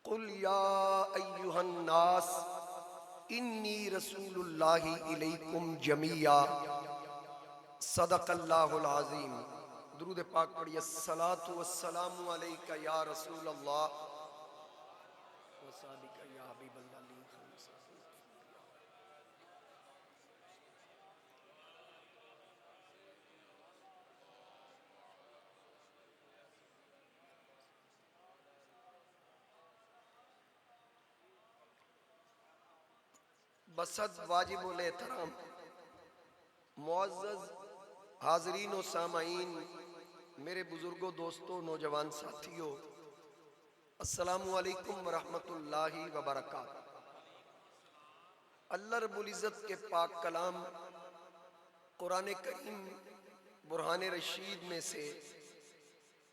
कुल या अय्युहन नास इन्नी रसूलुल्लाहि इलैकुम जमिया सदक़ल्लाहुल अज़ीम। दुरूद पाक पढ़िए। अस्सलातु वस्सलामु अलैका या रसूल अल्लाह व सादिका या हबीबल्लाह। बसद वाजिबुल एहतराम मुअज़्ज़ज़ हाज़रीन व सामाईन, मेरे बुजुर्गों, दोस्तों, नौजवान साथियों, अस्सलामु अलैकुम व रहमतुल्लाहि व बरकातहू। अल्लाह रब्बुल इज़्ज़त के पाक कलाम कुरान करीम बुरहान रशीद में से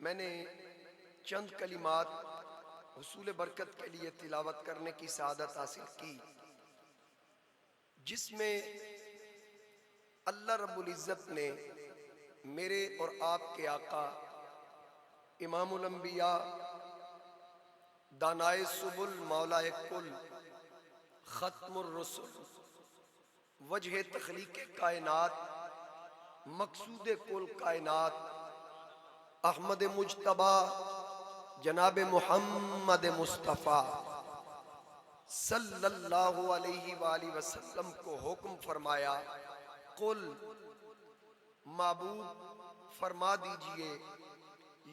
मैंने चंद कलिमात हुसूल बरकत के लिए तिलावत करने की सआदत हासिल की, जिसमें अल्लाह रब्बुल इज़्ज़त ने मेरे और आपके आका इमामुल अंबिया दानाए सुबुल मौलाए कुल खत्मुर रसूल वजह तख्लीक कायनात मकसूद कुल कायनात अहमद मुज्तबा जनाब मुहम्मद मुस्तफ़ा सल्लल्लाहु अलैहि वसल्लम को हुक्म फरमाया, कुल माबूद फरमा दीजिए,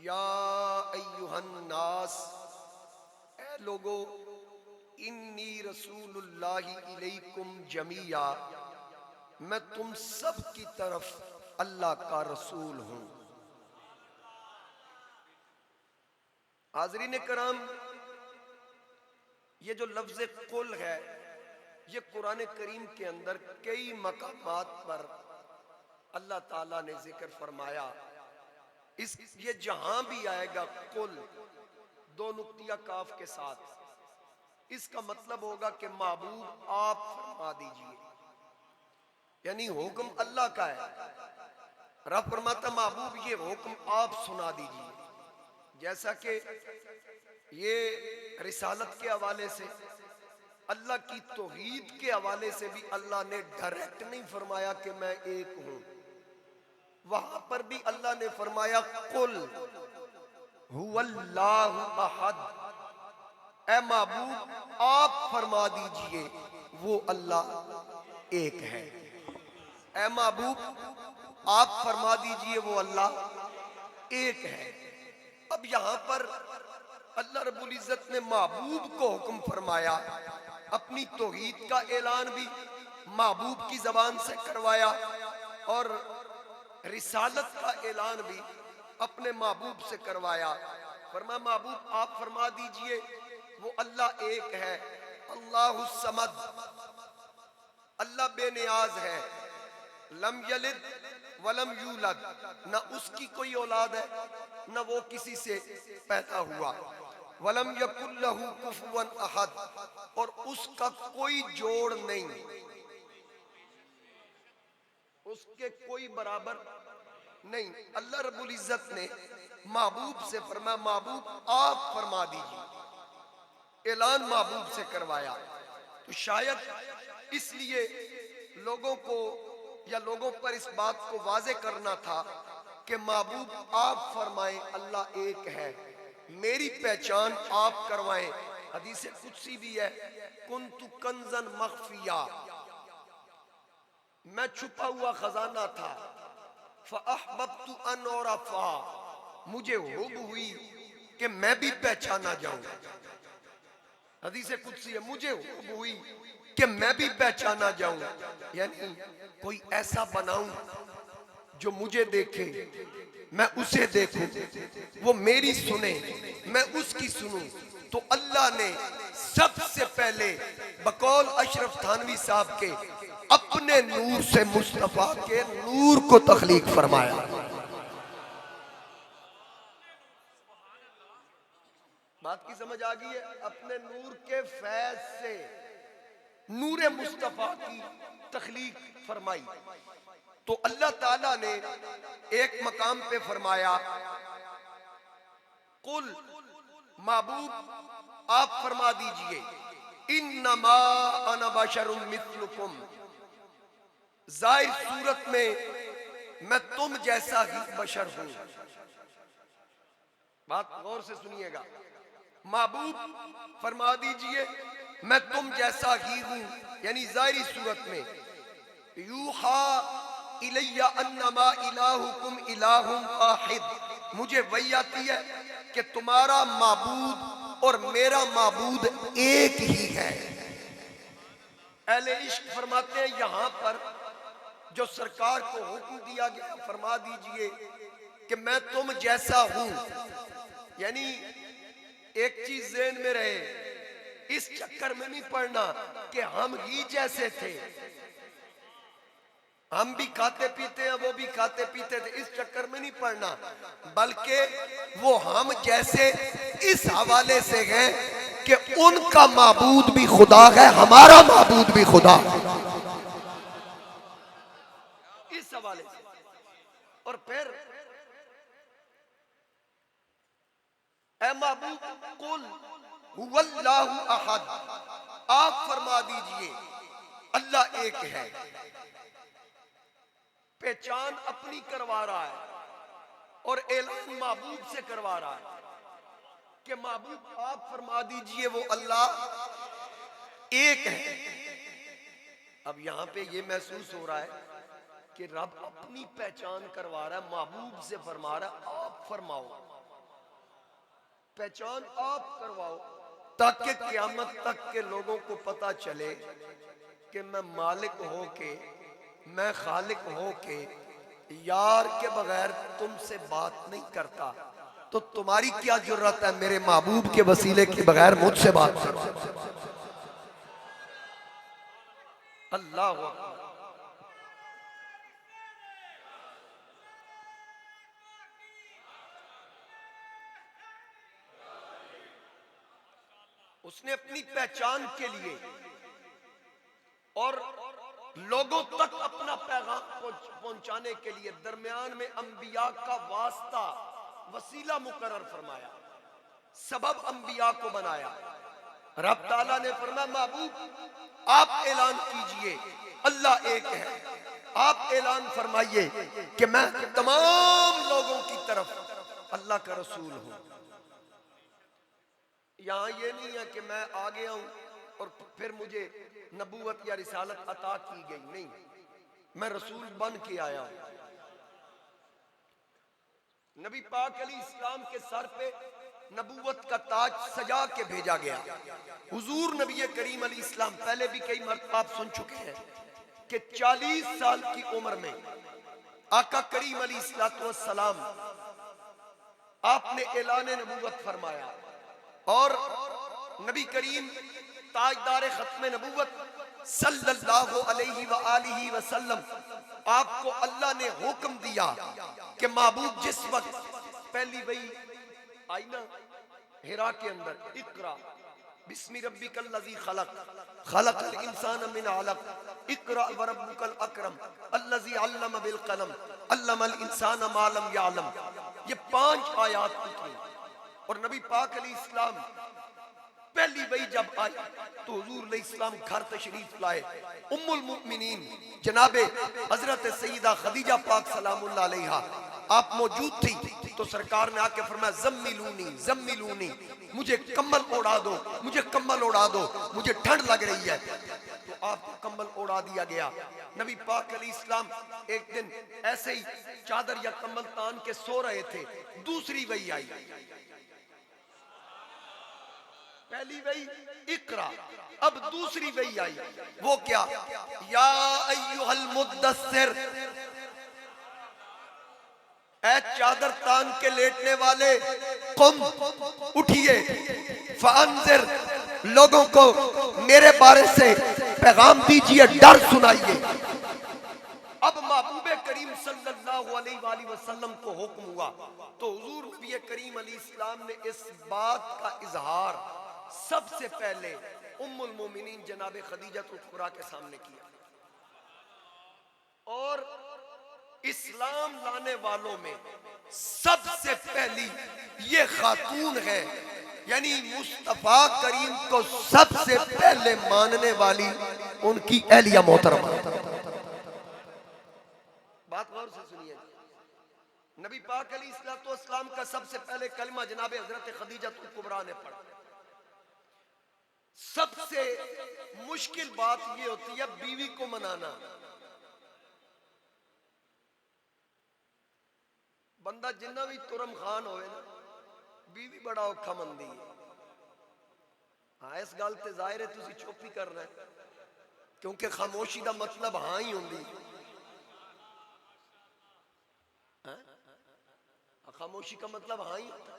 या अय्युहन नास, ए लोगो, इन्नी रसूलुल्लाहि इलैकुम जमिया, मैं तुम सब की तरफ अल्लाह का रसूल हूं। हाज़रीन कराम, ये जो लफ्ज़ कुल है, ये कुरान करीम के अंदर कई मकामात पर अल्लाह ताला ने जिक्र फरमाया। इस ये जहां भी आएगा कुल दो नुक्तिया काफ के साथ, इसका मतलब होगा कि माबूद आप फरमा दीजिए, यानी हुक्म अल्लाह का है। रब फरमाता महबूब ये हुक्म आप सुना दीजिए। जैसा कि ये रिसालत के हवाले से, अल्लाह की तौहीद के हवाले से भी अल्लाह ने डायरेक्ट नहीं फरमाया कि मैं एक हूं, वहां पर भी अल्लाह ने फरमाया कुल हुवल्लाहु अहद, ए महबूब आप फरमा दीजिए वो अल्लाह एक है। ए महबूब आप फरमा दीजिए वो अल्लाह एक है। अब यहां पर अल्लाह रब्बुल इज़्ज़त ने महबूब को हुक्म फरमाया, अपनी तौहीद का ऐलान भी महबूब की जबान से करवाया और रिसालत का ऐलान भी अपने महबूब से करवाया। फरमाया महबूब आप फरमा दीजिए वो अल्लाह एक है। अल्लाहु समद, अल्लाह बेनियाज है। लम यलिद वलम यूलद, न उसकी कोई औलाद है न वो किसी से पैदा हुआ। वलम यकुल लहू कुफुवन अहद, और उसका कोई जोड़ नहीं, उसके कोई बराबर नहीं। अल्लाह रब्बुल इज़्ज़त ने महबूब से फरमाया महबूब आप फरमा दीजिए, ऐलान महबूब से करवाया। तो शायद इसलिए लोगों को या लोगों पर इस बात को वाजे करना था कि महबूब आप फरमाएं अल्लाह एक है, मेरी पहचान आप करवाएं। हदीस कुदसी भी है, कुन्तु कंजन मख्फिया, मैं छुपा हुआ खजाना था। फ़अहबब्तु अन उरफ़ा, मुझे हुब हुई कि मैं भी पहचाना जाऊं। हदीस कुदसी है, मुझे हुब हुई कि मैं भी पहचाना जाऊं, यानी कोई ऐसा बनाऊं जो मुझे देखे, मैं उसे देखूं, वो मेरी सुने, मैं उसकी सुनूं। तो अल्लाह ने सबसे पहले बकौल अशरफ थानवी साहब के अपने नूर से मुस्तफा के नूर को तख्लीक फरमाया। बात की समझ आ गई है? अपने नूर के फैज से नूरे मुस्तफा की तख्लीक फरमाई। तो अल्लाह ताला ने एक मकाम पे फरमाया कुल महबूब आप फरमा दीजिए, इन्नमा अना बशरुम मिस्लुकुम, जाहिर सूरत में मैं तुम जैसा ही बशर हूं। बात गौर से सुनिएगा। महबूब फरमा दीजिए मैं तुम जैसा ही हूं, यानी जाहिरी सूरत में। यूहा इलैया अन्नमा इलाहुकुम इलाहुम वाहिद, मुझे वही आती है कि तुम्हारा माबूद और मेरा माबूद एक ही है। अहले इश्क फरमाते हैं यहां पर जो सरकार को हुक्म दिया गया, फरमा दीजिए कि मैं तुम जैसा हूं, यानी एक चीज ज़हन में रहे, इस चक्कर में नहीं पड़ना कि हम ही जैसे थे, हम भी खाते पीते हैं वो भी खाते पीते थे, इस चक्कर में नहीं पड़ना, बल्कि वो हम जैसे इस हवाले से हैं कि उनका माबूद भी खुदा है, हमारा माबूद भी खुदा है, इस हवाले से। और फिर ऐ महबूब कुल हुवल्लाहु अहद, आप फरमा दीजिए अल्लाह एक है। पहचान अपनी करवा रहा है और ऐलान महबूब से करवा रहा है कि महबूब आप फरमा दीजिए वो अल्लाह एक है। अब यहां पे ये महसूस हो रहा है कि रब अपनी पहचान करवा रहा है, महबूब से फरमा रहा है आप फरमाओ, पहचान आप करवाओ, ताकि क़यामत तक के लोगों को पता चले कि मैं मालिक हो के, मैं खालिक हो के यार के बगैर तुमसे बात नहीं करता, तो तुम्हारी क्या जरूरत है मेरे महबूब के वसीले के बगैर मुझसे बात करो। अल्लाह हू अकबर। उसने अपनी पहचान के लिए और लोगों तक अपना पैगाम पहुंचाने के लिए दरमियान में अंबिया का वास्ता, वसीला मुकर्रर फरमाया, सबब अंबिया को बनाया। रब ताला ने फरमाया महबूब आप ऐलान कीजिए अल्लाह एक है, आप ऐलान फरमाइए कि मैं तमाम लोगों की तरफ अल्लाह का रसूल हूं। यहां ये नहीं है कि मैं आ गया हूं और फिर मुझे नबूवत या रिसालत अता की गई, नहीं, मैं रसूल बन के आया हूं। नबी पाक अलैहि इस्लाम के सर पे नबूवत का ताज सजा के भेजा गया। हुजूर नबी करीम अलैहि इस्लाम, पहले भी कई मरतबा आप सुन चुके हैं कि 40 साल की उम्र में आका करीम अलैहि सलाम आपने ऐलान नबूवत फरमाया और नबी करीम ताजदार खत्म नबूवत सल्लल्लाहु अलैहि व आलिहि वसल्लम, आपको अल्लाह ने हुक्म दिया कि महबूब जिस वक्त पहली वही आई ना हिरा के अंदर, इकरा बिस्मि रब्बिकल लज़ी खलक, खलक़ल इंसान मिन अलक, इकरा व रब्बुकल अकरम, अल्लज़ी अल्लम बिल कलम, अल्लमल इंसान मा लम यअलम, ये 5 आयात उतरी। और नबी पाक अलैहि इस्लाम पहली वही जब आई तो हुजूर अलैहि इस्लाम घर तशरीफ लाए। उम्मुल मुमिनीन जनाबे हजरत सईदा खदीजा पाक सलामुल्लाह अलैहा आप मौजूद थी, तो सरकार ने आके फरमाया जम्मिलूनी जम्मिलूनी, मुझे कम्बल ओढ़ा दो, मुझे कम्बल ओढ़ा दो, मुझे ठंड लग रही है। तो आपको कम्बल ओढ़ा दिया गया। नबी पाक अलैहि इस्लाम एक दिन ऐसे ही चादर या कम्बल तान के सो रहे थे, दूसरी वही आई। पहली वही इकरा, अब दूसरी वही आई, वो क्या, या अय्युहल मुद्दस्सिर, ऐ चादर तान के लेटने वाले, कुम उठिए, फअंज़िर, लोगों को मेरे बारे से पैगाम दीजिए, डर सुनाइए। अब महबूबे करीम सल्लल्लाहु अलैहि वसल्लम को हुक्म हुआ तो हुजूर नबी करीम अलैहिस्सलाम ने इस बात का इजहार सबसे पहले उम्मुल मोमिनीन जनाबे खदीजा कुबरा के सामने किया। और इस्लाम लाने वालों में सबसे पहली ये खातून है यानी मुस्तफा करीम को सबसे पहले मानने वाली उनकी अहलिया मोहतरमा। बात गौर से सुनिए, नबी पाक अलैहिस्सलाम का सबसे पहले कलमा जनाब हजरत खदीजा कुबरा ने पढ़ा। सबसे मुश्किल बात यह होती है बीवी को मनाना। बंदा जिन्ना भी तुरम खान होए ना, बीवी बड़ा औखा मंदी है। हाँ, इस गल ते जाहिर है तुसी चुप ही करना है, क्योंकि खामोशी का मतलब हाँ ही होंगी। खामोशी का मतलब हाँ ही होता।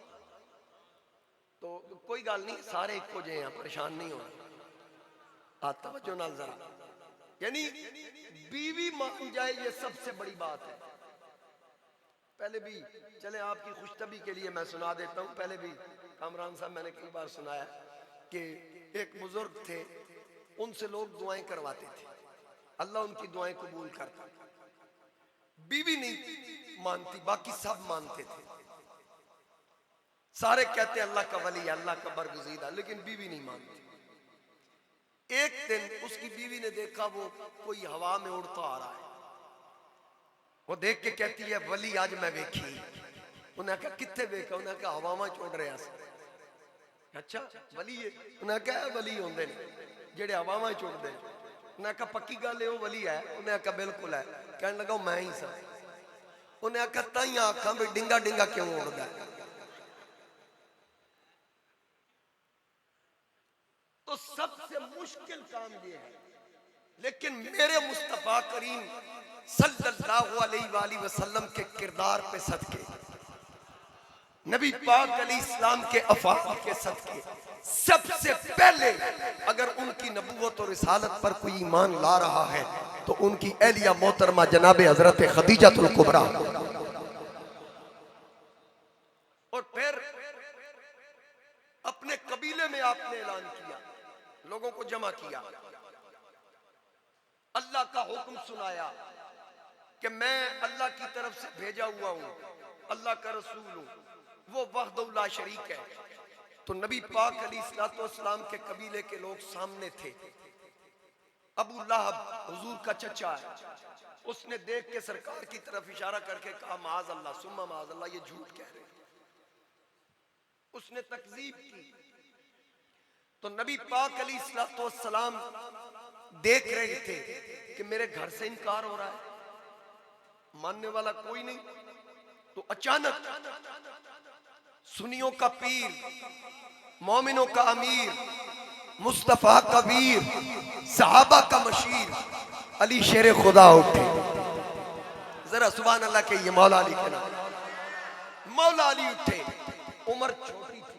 तो कोई गल नहीं, सारे इको जे हैं, परेशान नहीं होना। तवज्जो नाल जरा, यानी बीवी मान जाए ये सबसे बड़ी बात है। पहले भी चले आपकी खुशतबी के लिए मैं सुना देता हूँ। पहले भी कामरान साहब मैंने कई बार सुनाया कि एक बुजुर्ग थे, उनसे लोग दुआएं करवाते थे, अल्लाह उनकी दुआएं कबूल करता। बीवी नहीं मानती, बाकी सब मानते थे। सारे कहते अल्लाह का वली, अल्लाह का बरगुज़ीदा, लेकिन बीवी नहीं मानती। एक दिन उसकी बीवी ने देखा वो कोई हवा में उड़ता आ रहा है। वो देख के कहती है वली आज मैं देखी। उन्हें कहा कितने देखा? उन्हें कहा हवा में उड़ रहा है। अच्छा वली है? उन्हें कहा वली होंगे जेडे हवा में उड़ते हैं। उन्हें कहा पक्की गल है वो वली है? उन्हें कहा बिल्कुल है। कहने लगा मैं ही सा। उन्हें कहा ताइयां आखा भी डिंगा डिंगा क्यों उड़ता है? तो सबसे मुश्किल काम ये है, लेकिन मेरे मुस्तफा करीम सल्लल्लाहु अलैहि वसल्लम के किरदार पे सदके, नबी पाक अलैहिस्सलाम के अफ़ाल के सदके, सबसे पहले अगर उनकी नबूवत और रिसालत पर कोई ईमान ला रहा है तो उनकी अहलिया मोहतरमा जनाब हजरत खदीजतुल कुबरा। और फिर अपने कबीले में आपने ऐलान किया, लोगों को जमा किया, अल्लाह का हुक्म सुनाया कि मैं अल्लाह की तरफ से भेजा हुआ हूं, अल्लाह का रसूल हूं, वो वहदहु ला शरीक है। तो नबी पाक अलैहिस्सलाम के कबीले के लोग सामने थे। अबू लहब हुजूर का चचा है, उसने देख के सरकार की तरफ इशारा करके कहा माज़ अल्लाह सुम्मा माज़ अल्लाह, ये झूठ कह रहे हैं। उसने तकजीब की। तो नबी पाक अलैहिस्सलाम देख रहे थे कि मेरे घर से इनकार हो रहा है, मानने वाला कोई नहीं। तो अचानक सुन्नियों का पीर, मोमिनों का अमीर, मुस्तफा का वीर, सहाबा का मशीर अली शेर खुदा उठे। जरा सुभान अल्लाह के ये मौला अली के नाम। मौला अली उठे। उम्र छोटी थी,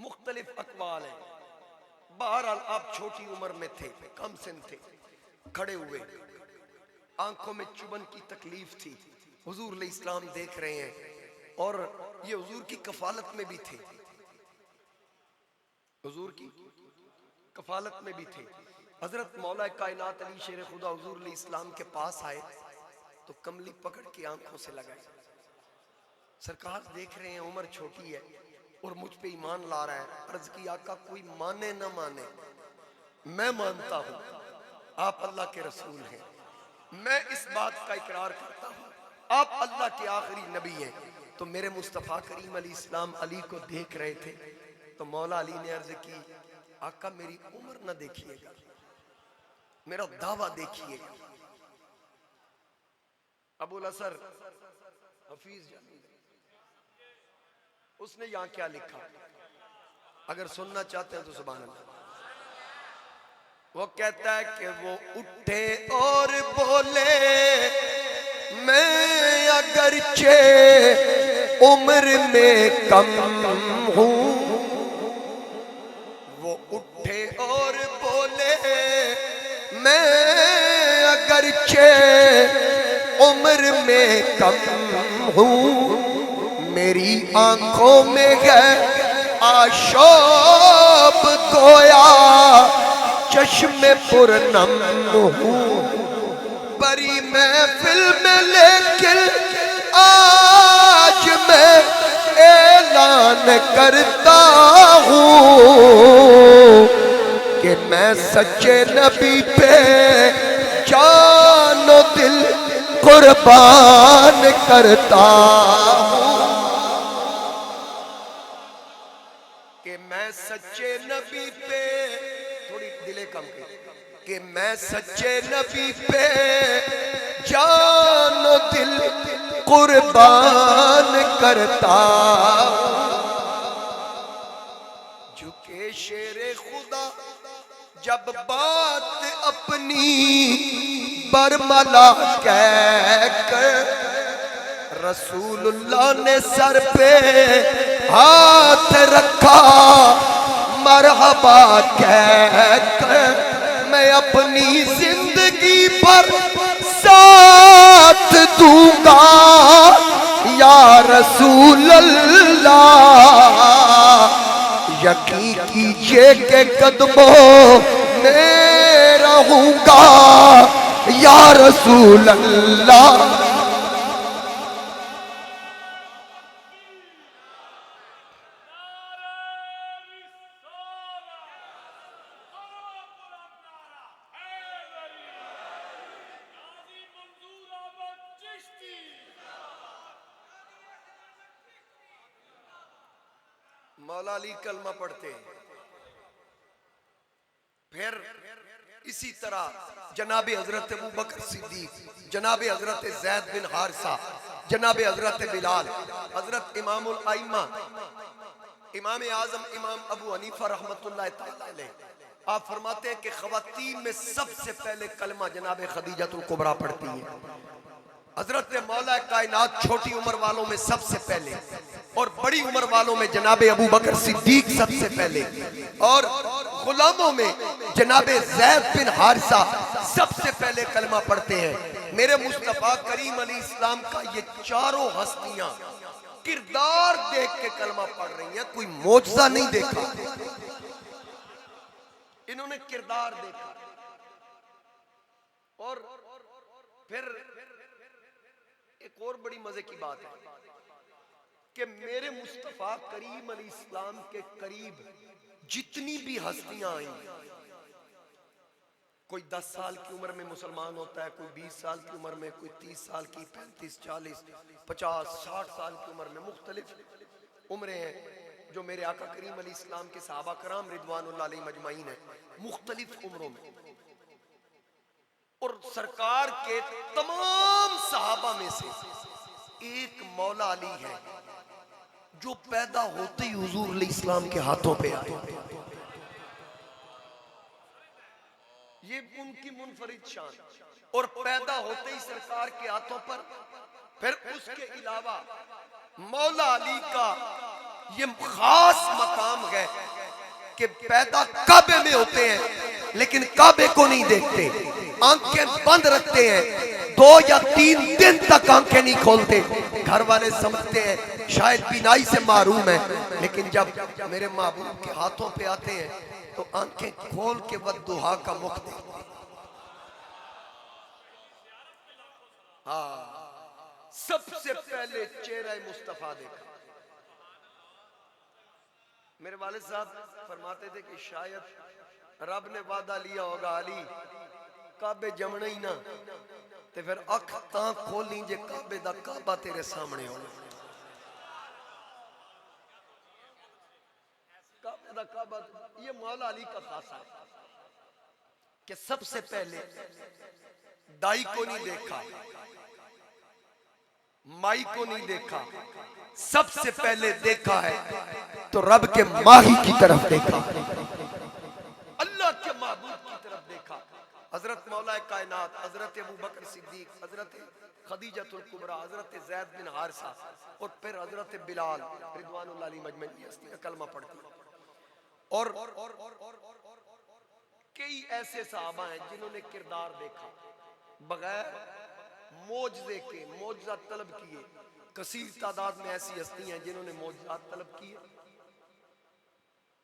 मुख्तलिफ अकवाल है, बहरहाल आप छोटी उम्र में थे, कम सिन थे। खड़े हुए, आंखों में चुभन की तकलीफ थी। हुजूर अलैहिस्सलाम देख रहे हैं और ये हुजूर की कफालत में भी थे, हुजूर की कफालत में भी थे। हजरत मौला कायनात अली शेर खुदा हुजूर अलैहिस्सलाम के पास आए तो कमली पकड़ के आंखों से लगाए। सरकार देख रहे हैं, उम्र छोटी है और मुझ पे ईमान ला रहा है। अर्ज की आका कोई माने ना माने, मैं मानता हूं आप अल्लाह के रसूल हैं, मैं इस बात का इकरार करता हूं आप अल्लाह के आखिरी नबी हैं। तो मेरे मुस्तफ़ा करीम अलैहिस्सलाम अली को देख रहे थे। तो मौला अली ने अर्ज की आका मेरी उम्र न देखिएगा, मेरा दावा देखिएगा। अबुल असर हफीज उसने यहां क्या लिखा, अगर सुनना चाहते हैं तो सुभान अल्लाह। वो कहता है कि वो उठे और बोले मैं अगरचे उम्र में कम हूं। वो उठे और बोले मैं अगरचे उम्र में कम हूं, मेरी आंखों में है आशोब गोया चश्मे पुरनम हूं। बड़ी महफिल में लेकिन आज मैं ऐलान करता हूँ कि मैं सच्चे नबी पे जानो दिल कुर्बान करता हूँ, कि मैं सच्चे नबी पे, थोड़ी दिले कम की, कि मैं सच्चे नबी पे जानो दिल कुर्बान करता हूँ। झुके शेरे खुदा जब बात अपनी बरमला कह कर, रसूलुल्लाह ने सर पे हाथ रखा मरहबा कह कर, मैं अपनी जिंदगी पर साथ दूंगा या रसूल अल्लाह, यकीन कीजिए के कदमों में रहूंगा या रसूल अल्लाह। मौला अली कलमा पढ़ते हैं, फिर इसी तरह जनाबे हजरत अबू बकर सिद्दीक, जनाबे हजरत जैद बिन हारिसा, जनाबे हजरत बिलाल, हजरत इमामुल आइम्मा इमाम आजम इमाम अबू हनीफा रहमतुल्लाह तआला अलैह, आप फरमाते हैं कि खवातीन में सबसे पहले कलमा जनाबे खदीजतुल कुबरा पढ़ती है। हजरत मौला कायनात छोटी उम्र वालों में सबसे पहले, और बड़ी उम्र वालों में जनाबे अबू बकर सिद्दीक सबसे पहले, और गुलामों में जनाबे जैद बिन हारिसा सबसे पहले कलमा पढ़ते हैं। मेरे मुस्तफा करीम अली इस्लाम का ये चारों हस्तियां किरदार देख के कलमा पढ़ रही हैं, कोई मोजज़ा नहीं देखा, इन्होंने किरदार देखा। और फिर एक और बड़ी मजे की बात है कि मेरे मुस्तफा करीम अली इस्लाम के करीब जितनी भी हस्तियां आई, कोई 10 साल की उम्र में मुसलमान होता है, कोई 20 साल की उम्र में, कोई 30 साल की, 35, 40, 50, 60 साल की उम्र में, मुख्तलिफ उम्रें हैं जो मेरे आका करीम अली इस्लाम के सहाबा कराम रिदवानुल्लाह अलैहिम अजमाइन है, मुख्तलिफ उम्रों में। और सरकार के तमाम सहाबा में से एक मौला अली है जो पैदा होते ही हुजूर अलैहि इस्लाम के हाथों पे आए, ये उनकी मुनफरिद शान, और पैदा होते ही सरकार के हाथों पर। फिर उसके अलावा मौला अली का ये खास मकाम है कि पैदा काबे में होते हैं लेकिन काबे को नहीं देखते, आंखें बंद रखते हैं, 2 या 3 दिन तक आंखें नहीं खोलते। घर वाले समझते हैं शायद बीनाई से मारूम है, लेकिन जब मेरे महबूब के हाथों पे आते हैं तो आंखें खोल के वद्दुहा का मुख देखते। हाँ, सबसे पहले चेहरा मुस्तफा देखा। मेरे वालिद साहब फरमाते थे कि शायद रब ने वादा लिया होगा अली काबे जमना ही ना, ते फिर अख तां खोली जे काबे दा काबा तेरे सामने होना। काबे दा काबा, ये मौला अली का खासा है कि सबसे पहले दाई को नहीं देखा, माई को नहीं देखा, सबसे पहले देखा है तो रब के माही की तरफ देखा, अल्लाह के महबूब की तरफ देखा। हजरत मौला कायनात, हजरत अबू बकर सिद्दीक, हजरत खदीजतुल कुबरा, हजरत जैद बिन हारिसा, और फिर हजरत बिलाल रिदवानुल्लाह अलैहि मजमईन हस्तियां कलमा पढ़ती। और कई ऐसे सहाबा हैं जिन्होंने किरदार देखा बगैर मोजज़े के, मोजज़ा तलब किए। कसीर तादाद में ऐसी हस्ती हैं जिन्होंने मोजज़ात तलब किए।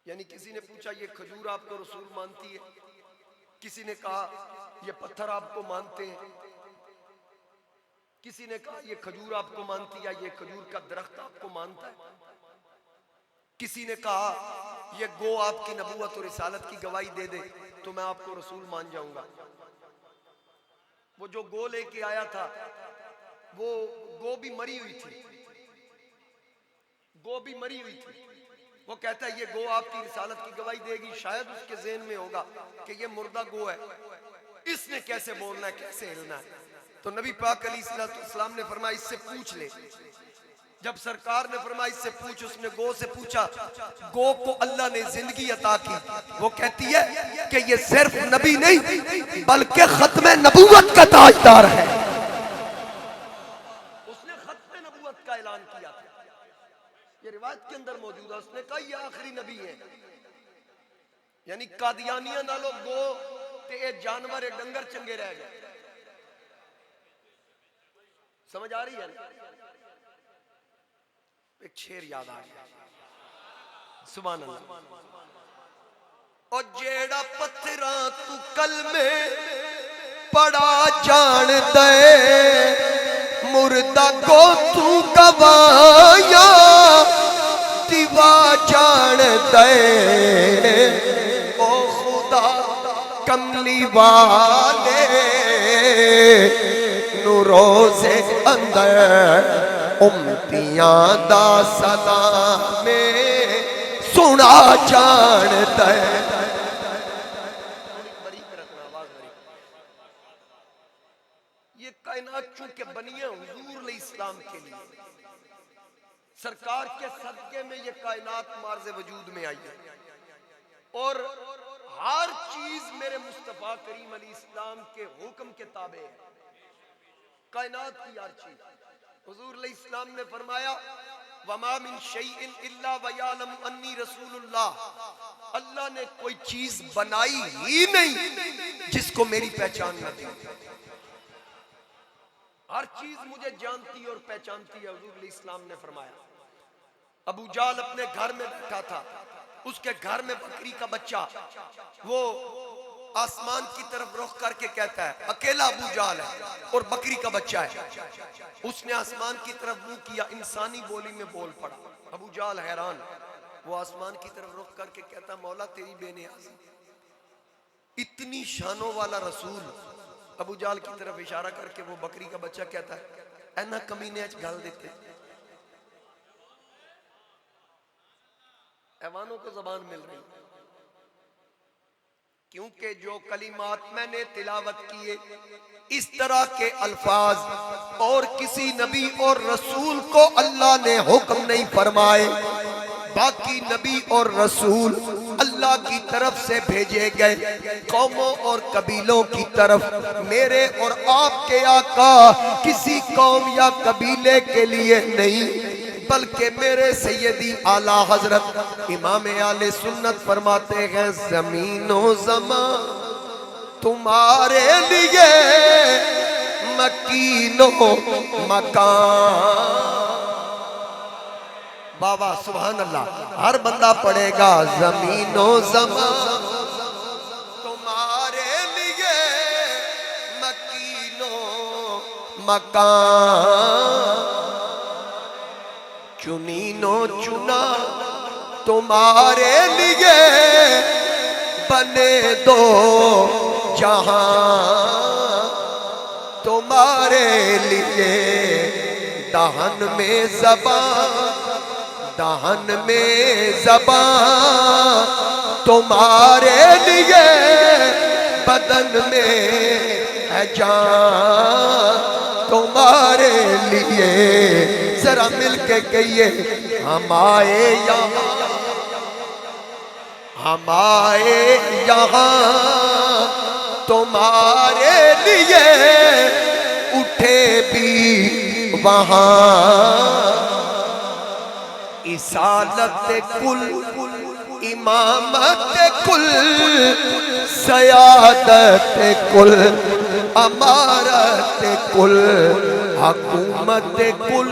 यानी किसी ने पूछा ये खजूर आपको रसूल मानती है, किसी ने कहा ये पत्थर आपको मानते हैं, किसी ने कहा ये खजूर आपको मानती है, ये खजूर का दरख्त आपको मानता है। किसी ने कहा ये गो आपकी नबूवत और रिसालत की गवाही दे दे तो मैं आपको रसूल मान जाऊंगा। वो जो गो लेके आया था वो गो भी मरी हुई थी, गो भी मरी हुई थी। वो कहता है ये गो आपकी रिसालत की गवाही देगी। शायद उसके ज़हन में होगा कि ये मुर्दा गो है, इसने कैसे बोलना है, कैसे हिलना है। तो नबी पाक अलैहिस्सलाम ने फरमाया इससे पूछ ले। जब सरकार ने फरमाया इससे पूछ, उसने गो से पूछा। गो को अल्लाह ने जिंदगी अता की। वो कहती है कि ये सिर्फ नबी नहीं बल्कि खत्म नबूवत का ताजदार है। उसने खत्म नबूवत का ऐलान किया था, ये रिवायत के अंदर मौजूद है। उसने कहा ये आखिरी नबी है। यानी कादियानिया नालो गो ते जानवर डंगर चंगे रह गए। समझ आ रही है ना? एक शेर याद आ गया, सुभान अल्लाह। और जेड़ा पत्थरा तू कल में पड़ा जान दे, मुर्दा को तू गवाया दिवा जान दे। ओ खुदा कमली वाले नूरोज़े अंदर उम्मतियां दा सलाम सुना जानता है। ये कायनात चूंकि बनी है हुजूर इस्लाम के लिए, सरकार के सदके में ये कायनात मार्ज़े वजूद में आई है। और हर चीज मेरे मुस्तफा करीम अलैहिस्सलाम के हुक्म के ताबे है। कायनात की हर चीज हुजूर अलैहिस्सलाम ने फरमाया वमा मिन शैइन इल्ला वयालम अन्नी रसूलुल्लाह। अल्लाह ने कोई चीज बनाई ही नहीं जिसको मेरी पहचान न थी। हर चीज मुझे जानती और पहचानती है, हुजूर अलैहिस्सलाम ने फरमाया। अबू जाल अपने घर में बैठा था, उसके घर में बकरी का बच्चा वो आसमान की तरफ रुख करके कहता है, अकेला अबू जाल है और बकरी का बच्चा है। उसने आसमान की तरफ मुंह किया, इंसानी बोली में बोल पड़ा। अबू जाल हैरान, वो आसमान की तरफ रुख करके कहता, मौला तेरी बेनियाज़ी, इतनी शानों वाला रसूल। अबू जाल की तरफ इशारा करके वो बकरी का बच्चा कहता है, ऐना कमीने च गल देते, ऐवानों को जबान मिल रही, क्योंकि जो कलिमात मैंने तिलावत किए इस तरह के अल्फाज और किसी नबी और रसूल को अल्लाह ने हुक्म नहीं फरमाए। बाकी नबी और रसूल अल्लाह की तरफ से भेजे गए कौमों और कबीलों की तरफ। मेरे और आपके आका किसी कौम या कबीले के लिए नहीं, बल्कि मेरे सैयदी आला हजरत इमाम आले सुन्नत फरमाते हैं, जमीनो ज़मा तुम्हारे लिए मकीनो मकान। बाबा सुभान अल्लाह, हर बंदा पढ़ेगा, जमीनो ज़मा तुम्हारे लिए मकीनो मकान। चुनीनो चुना तुम्हारे लिए बने दो जहां, तुम्हारे लिए दहन में ज़बान, दहन में ज़बान, तुम्हारे लिए बदन में है जान, तुम्हारे लिए। जरा मिल के कहिए, हम आए यहाँ, हम आए यहाँ तुम्हारे लिए, उठे भी वहाँ। इसालत कुल, इमामत कुल, सयादत कुल, अमारत कुल, हकूमत कुल,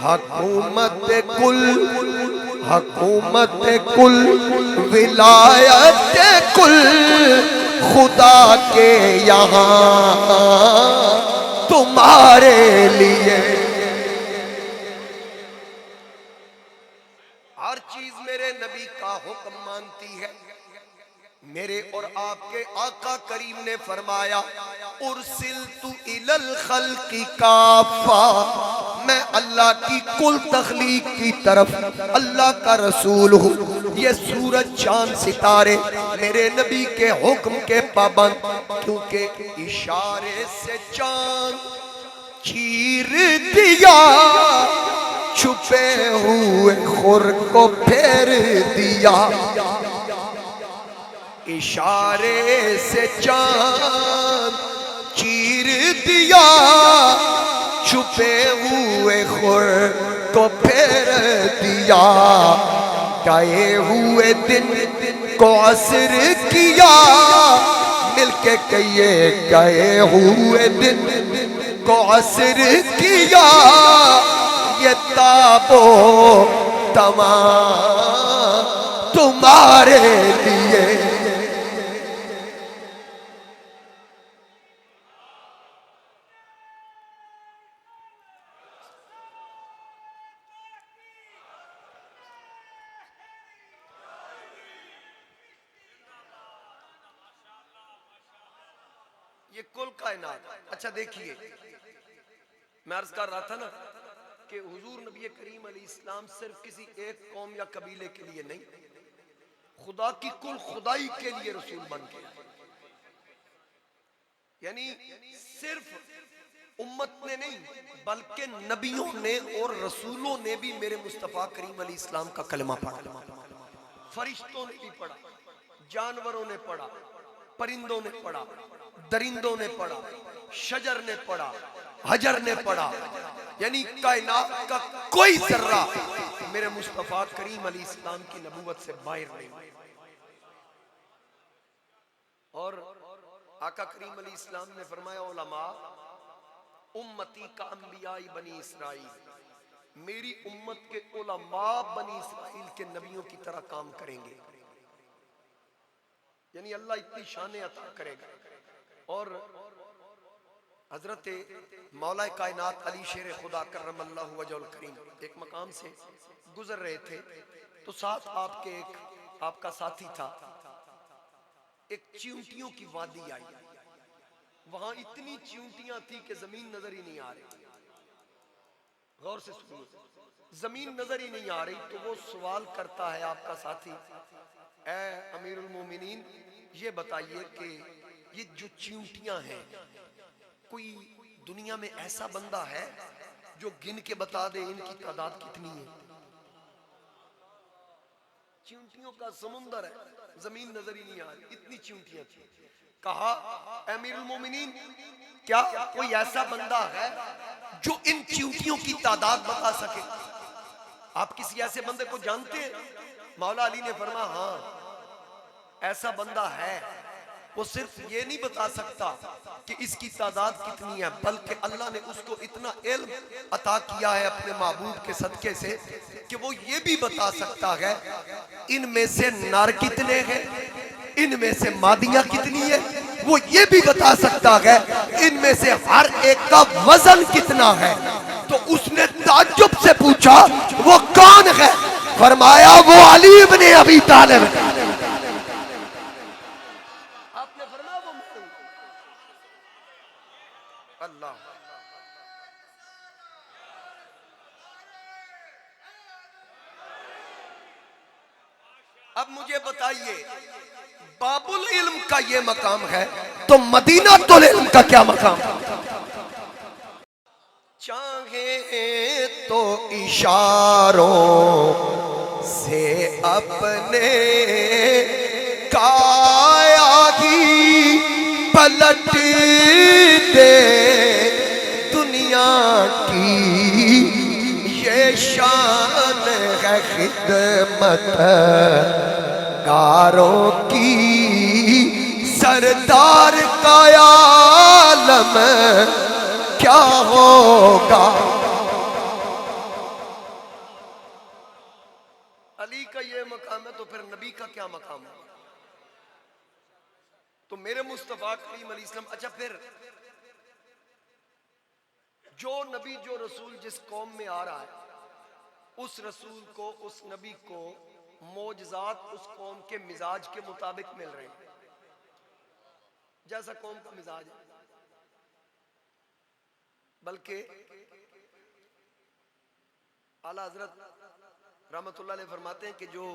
हकूमत कुल, हकूमत कुल, विलायत कुल, खुदा के यहाँ तुम्हारे लिए। हर चीज मानती है। मेरे और आपके आका करीम ने फरमाया, उर्सिलतु इलल खल्क़ि काफ़ा, मैं अल्लाह की कुल तख्लीक की तरफ अल्लाह का रसूल हूँ। ये सूरज चांद सितारे मेरे नबी के हुक्म के पाबंद, क्योंकि इशारे से चांद चीर दिया, छुपे हुए खुर को फेर दिया। इशारे से चांद चीर दिया, छुपे हुए खुर को फेर दिया। गए हुए दिन को असर किया, मिलके कहिए गए हुए दिन को असर किया। ये ताबो तमाम तुम्हारे लिए। ये कुल कायनात। अच्छा देखिए, मैं अर्ज कर रहा था ना कि हुजूर नबी करीम अलैहिस्सलाम सिर्फ किसी एक कौम या कबीले के लिए नहीं, खुदा की कुल खुदाई के लिए रसूल बन गया। यानी सिर्फ उम्मत ने नहीं, बल्कि नबियों ने और रसूलों ने भी मेरे मुस्तफ़ा करीम अलैहिस्सलाम का कलमा पढ़ा। फरिश्तों ने भी पढ़ा, जानवरों ने पढ़ा, परिंदों ने पढ़ा, दरिंदों ने पढ़ा, शजर ने पढ़ा, हजर ने पढ़ा। यानी कायनात का कोई जर्रा मेरे मुस्तफा करीम अलैहिस्सलाम की नबूवत से बाहर नहीं। और आका करीम अलैहिस्सलाम ने फरमाया, उलमा उम्मती का अंबिया बनी इसराइल, मेरी उम्मत के उलमा बनी इसराइल के नबियों की तरह काम करेंगे। यानी अल्लाह इतनी शान अता करेगा। और हजरत मौला कायनात अली शेर खुदा करमल्लाहु वजहुल करीम एक मकाम से गुजर रहे थे, तो साथ आपका साथी था। एक चींटियों की वादी आई, वहां इतनी चींटियां थी कि जमीन नजर ही नहीं आ रही। गौर से सुनिए, जमीन नजर ही नहीं आ रही। तो वो सवाल करता है आपका साथी, ए अमीरुल मोमिनीन, ये बताइए कि ये जो चींटियां हैं, कोई दुनिया में ऐसा बंदा है जो गिन के बता दे इनकी तादाद कितनी है? चींटियों का समुंदर है, जमीन नजर ही नहीं आ रही, इतनी चींटियां थी। कहा, अमीरुल मोमिनीन, क्या कोई ऐसा बंदा है जो इन चींटियों की तादाद बता सके? आप किसी ऐसे बंदे को जानते हैं? मौला अली ने फरमाया, हाँ ऐसा बंदा है। वो सिर्फ ये नहीं बता सकता कि इसकी तादाद कितनी है, बल्कि अल्लाह ने उसको इतना इल्म अता किया है अपने महबूब के सदके से कि वो ये भी बता सकता है इनमें से नर कितने हैं, इनमें से मादियां कितनी है। वो ये भी बता सकता है इनमें से हर एक का वजन कितना है। तो उसने ताज्जुब से पूछा, वो कौन है? फरमाया, वो अली इब्ने अबी तालिब। आपने फरमाया वो अल्लाह। अब मुझे बताइए, बाबुल इल्म का ये मकाम है, तो मदीना तुल इल्म का क्या मकाम? चाहे तो इशारों से अपने काया ही पलट दे, दुनिया की ये शान है खिदमत गारों की, सरदार का आलम क्या होगा। अली का ये मकाम है, तो फिर नबी का क्या मकाम है? तो मेरे मुस्तफा करीम अलैहिस्सलाम। अच्छा, फिर जो नबी जो रसूल जिस कौम में आ रहा है, उस रसूल को, उस नबी को मौजज़ात उस कौम के मिजाज के मुताबिक मिल रहे हैं, जैसा कौम का मिजाज है। बल्कि आला हजरत रहमतुल्लाह अलैह फरमाते हैं कि जो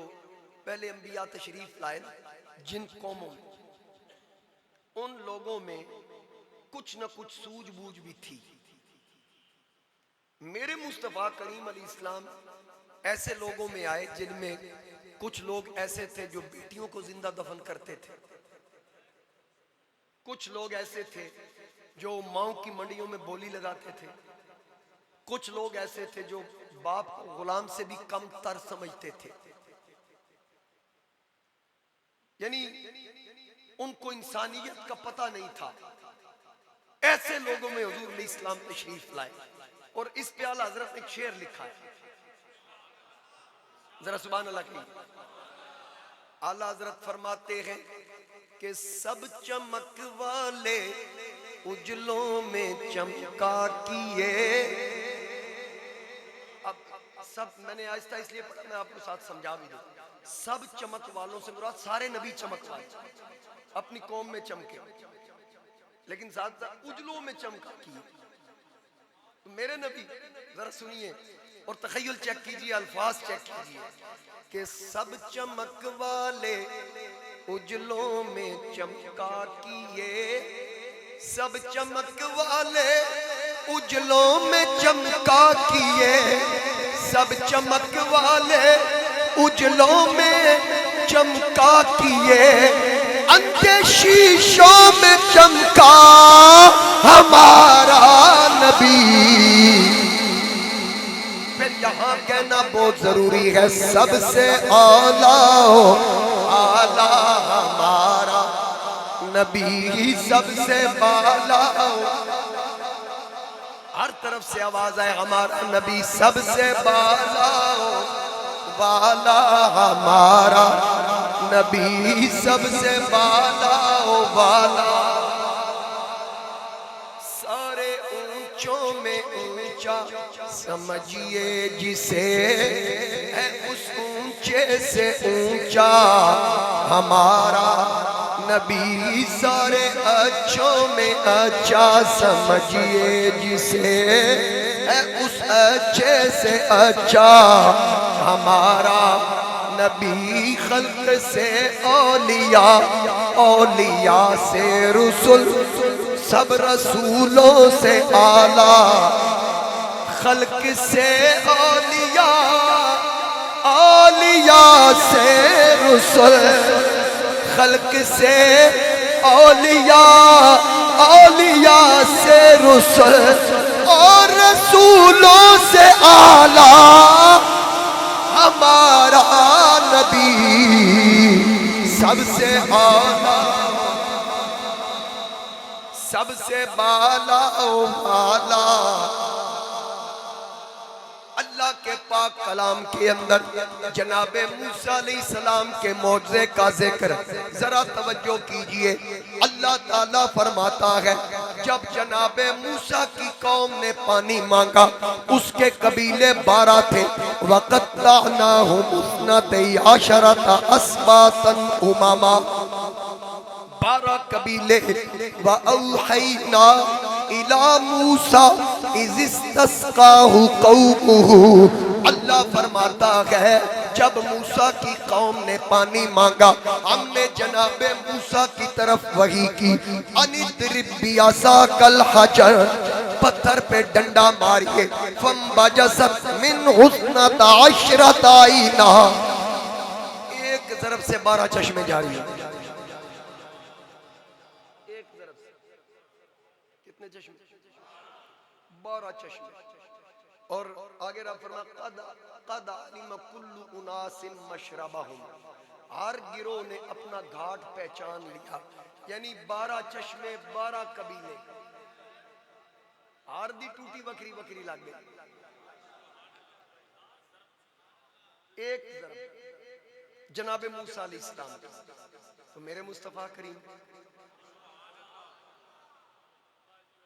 पहले अंबिया तशरीफ लाए जिन कौमों में, उन लोगों में कुछ न कुछ सूझबूझ भी थी। मेरे मुस्तफ़ा करीम अलैहिस्सलाम ऐसे लोगों में आए जिनमें कुछ लोग ऐसे थे जो बेटियों को जिंदा दफन करते थे, कुछ लोग ऐसे थे जो माओ की मंडियों में बोली लगाते थे, कुछ लोग ऐसे थे जो बाप को गुलाम से भी कम तर समझते थे। यानी उनको इंसानियत का पता नहीं था। ऐसे लोगों में हुजूर ने इस्लाम तशरीफ लाए। और इस पे आला हजरत ने एक शेर लिखा है, जरा सुभान अल्लाह की। आला हजरत फरमाते हैं कि सब चमक वाले उजलों में चमका किए। अब सब मैंने आहिस्ता इसलिए पढ़ा, मैं आपको साथ समझा भी दूं। सब चमक वालों से मुराद सारे नबी चमक वाले, अपनी कौम में चमके, लेकिन साथ साथ उजलों में चमका किए। तो मेरे नबी, जरा सुनिए और तखय्युल चेक कीजिए, अल्फाज चेक कीजिए कि सब चमक वाले उजलों में चमका किए, सब चमक वाले उजलों में चमका किए, सब चमक वाले उजलों में चमका किए, अंधे शीशों में चमका हमारा नबी। फिर यहाँ कहना बहुत जरूरी है, सबसे आला आला हमारा नबी, सबसे बाला। हर तरफ से आवाज आए, हमारा नबी सबसे बाला वाला, हमारा नबी सबसे बाला वाला। सारे ऊंचों में ऊंचा समझिए जिसे, है उस ऊंचे से ऊंचा हमारा नबी। सारे अच्छों में अच्छा समझिए जिसे, है उस अच्छे से अच्छा हमारा नबी। खल्क से औलिया, औलिया से रसूल, सब रसूलों से आला। खल्क से औलिया, औलिया से रसूल, खल्क से औलिया, औलिया से रसूल, और रसूलों से आला हमारा नबी सबसे आला, सबसे बाला ओ बाला। अल्लाह के पाक कलाम के अंदर जनाबे मूसा अलैहिस्सलाम के मौजज़े का जिक्र जरा तवज्जो कीजिए। अल्लाह ताला फरमाता है, जब जनाबे मूसा की कौम ने पानी मांगा, उसके कबीले 12 थे। वक़त्तअनाहुम मुस्नतै अशरता अस्बातन उमामा, 12 कबीले। व औहैना इला मूसा इज़ इस्तस्काहु कौमुहु। अल्लाह फरमाता है, जब मूसा की कौम ने पानी मांगा, हमने जनाबे मूसा की तरफ वही की, अनिद्रिब बिअसाकल हजर, पत्थर पे डंडा मारिए। फंबजसत मिन हुस्नता अशरता आइना, एक तरफ से 12 चश्मे जारी हैं। एक तरफ से कितने चश्मे? 12 चश्मे। और आगे रब फरमाता, कद अलिम कुल्लु उनासिन मशरबहुम, हर गिरोह ने अपना घाट पहचान लिया। यानी 12 चश्मे, 12 कबीले, हर दी टूटी बकरी बकरी लग गई। एक तरफ जनाबे मूसा अलैहिस्सलाम, तो मेरे मुस्तफ़ा करीम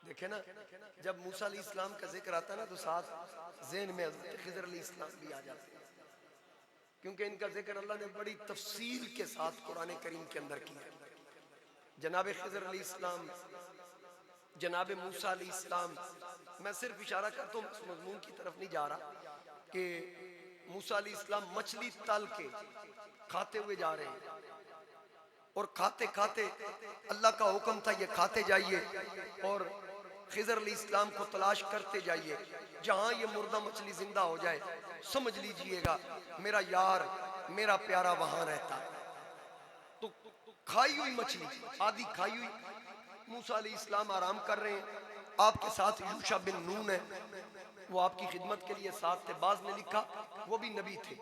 देखे ना, जब मूसा अलैहिस्सलाम का जिक्र आता है ना, तो साथ ज़हन में हज़रत खिज़र अलैहिस्सलाम भी आ जाते हैं। क्योंकि इनका जिक्र अल्लाह ने बड़ी तफसील के साथ कुरान करीम के अंदर किया। जनाब खिज़र अलैहिस्सलाम, जनाब मूसा अलैहिस्सलाम, मैं सिर्फ इशारा करता हूँ, उस मजमून की तरफ नहीं जा रहा कि मूसा अलैहिस्सलाम मछली तल के खाते हुए जा रहे हैं और खाते खाते अल्लाह का हुक्म था ये खाते जाइए और खिज़र अलैहिस्सलाम को तलाश करते जाइए, जहां ये मुर्दा मछली जिंदा हो जाए समझ लीजिएगा मेरा यार मेरा प्यारा वहां रहता है। तो खाई हुई मछली आधी खाई हुई, मूसा अलैहिस्सलाम आराम कर रहे हैं, आपके साथ यूशा बिन नून है, वो आपकी खिदमत के लिए साथ थे। बाज ने लिखा वो भी नबी थे,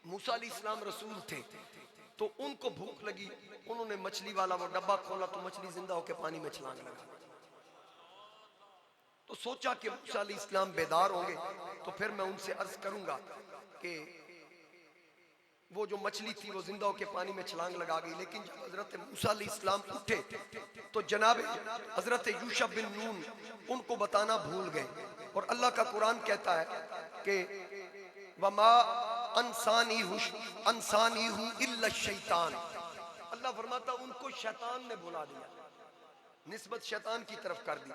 मूसा अलैहिस्सलाम रसूल थे। तो उनको भूख लगी, उन्होंने मछली वाला वो डब्बा खोला तो मछली जिंदा होकर पानी में छलांग लगा। तो सोचा कि मूसा अलैहिस्सलाम बेदार होंगे तो फिर मैं उनसे अर्ज करूंगा कि वो जो मछली थी वो जिंदा होकर पानी में छलांग लगा गई। लेकिन जब हजरत मूसा अलैहिस्सलाम उठे तो जनाब हजरत यूशा बिन नून उनको बताना भूल गए। और अल्लाह का कुरान कहता है कि वमा अंसानी हु इल्ला शैतान, अल्लाह फरमाता उनको शैतान ने बुला दिया, निस्बत शैतान की तरफ कर दी।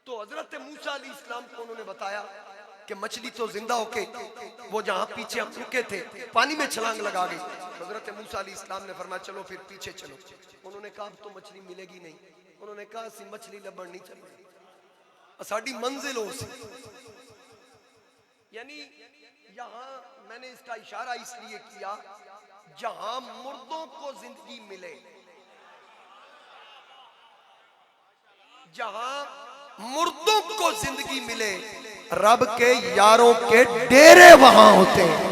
तो हजरत मूसा अलैहिस्सलाम को उन्होंने बताया कि मछली तो जिंदा होके वो जहां पीछे हम रुके थे पानी में छलांग लगा गई। हजरत मूसा अलैहिस्सलाम ने फरमाया चलो फिर पीछे चलो। उन्होंने कहा अब तो मछली मिलेगी नहीं। उन्होंने कहा सी मछली लबन नहीं चली, साड़ी मंजिल हो सी। यानी यहां मैंने इसका इशारा इसलिए किया जहां मुर्दों को जिंदगी मिले, जहां मुर्दों को जिंदगी मिले, रब के यारों के डेरे वहां होते हैं।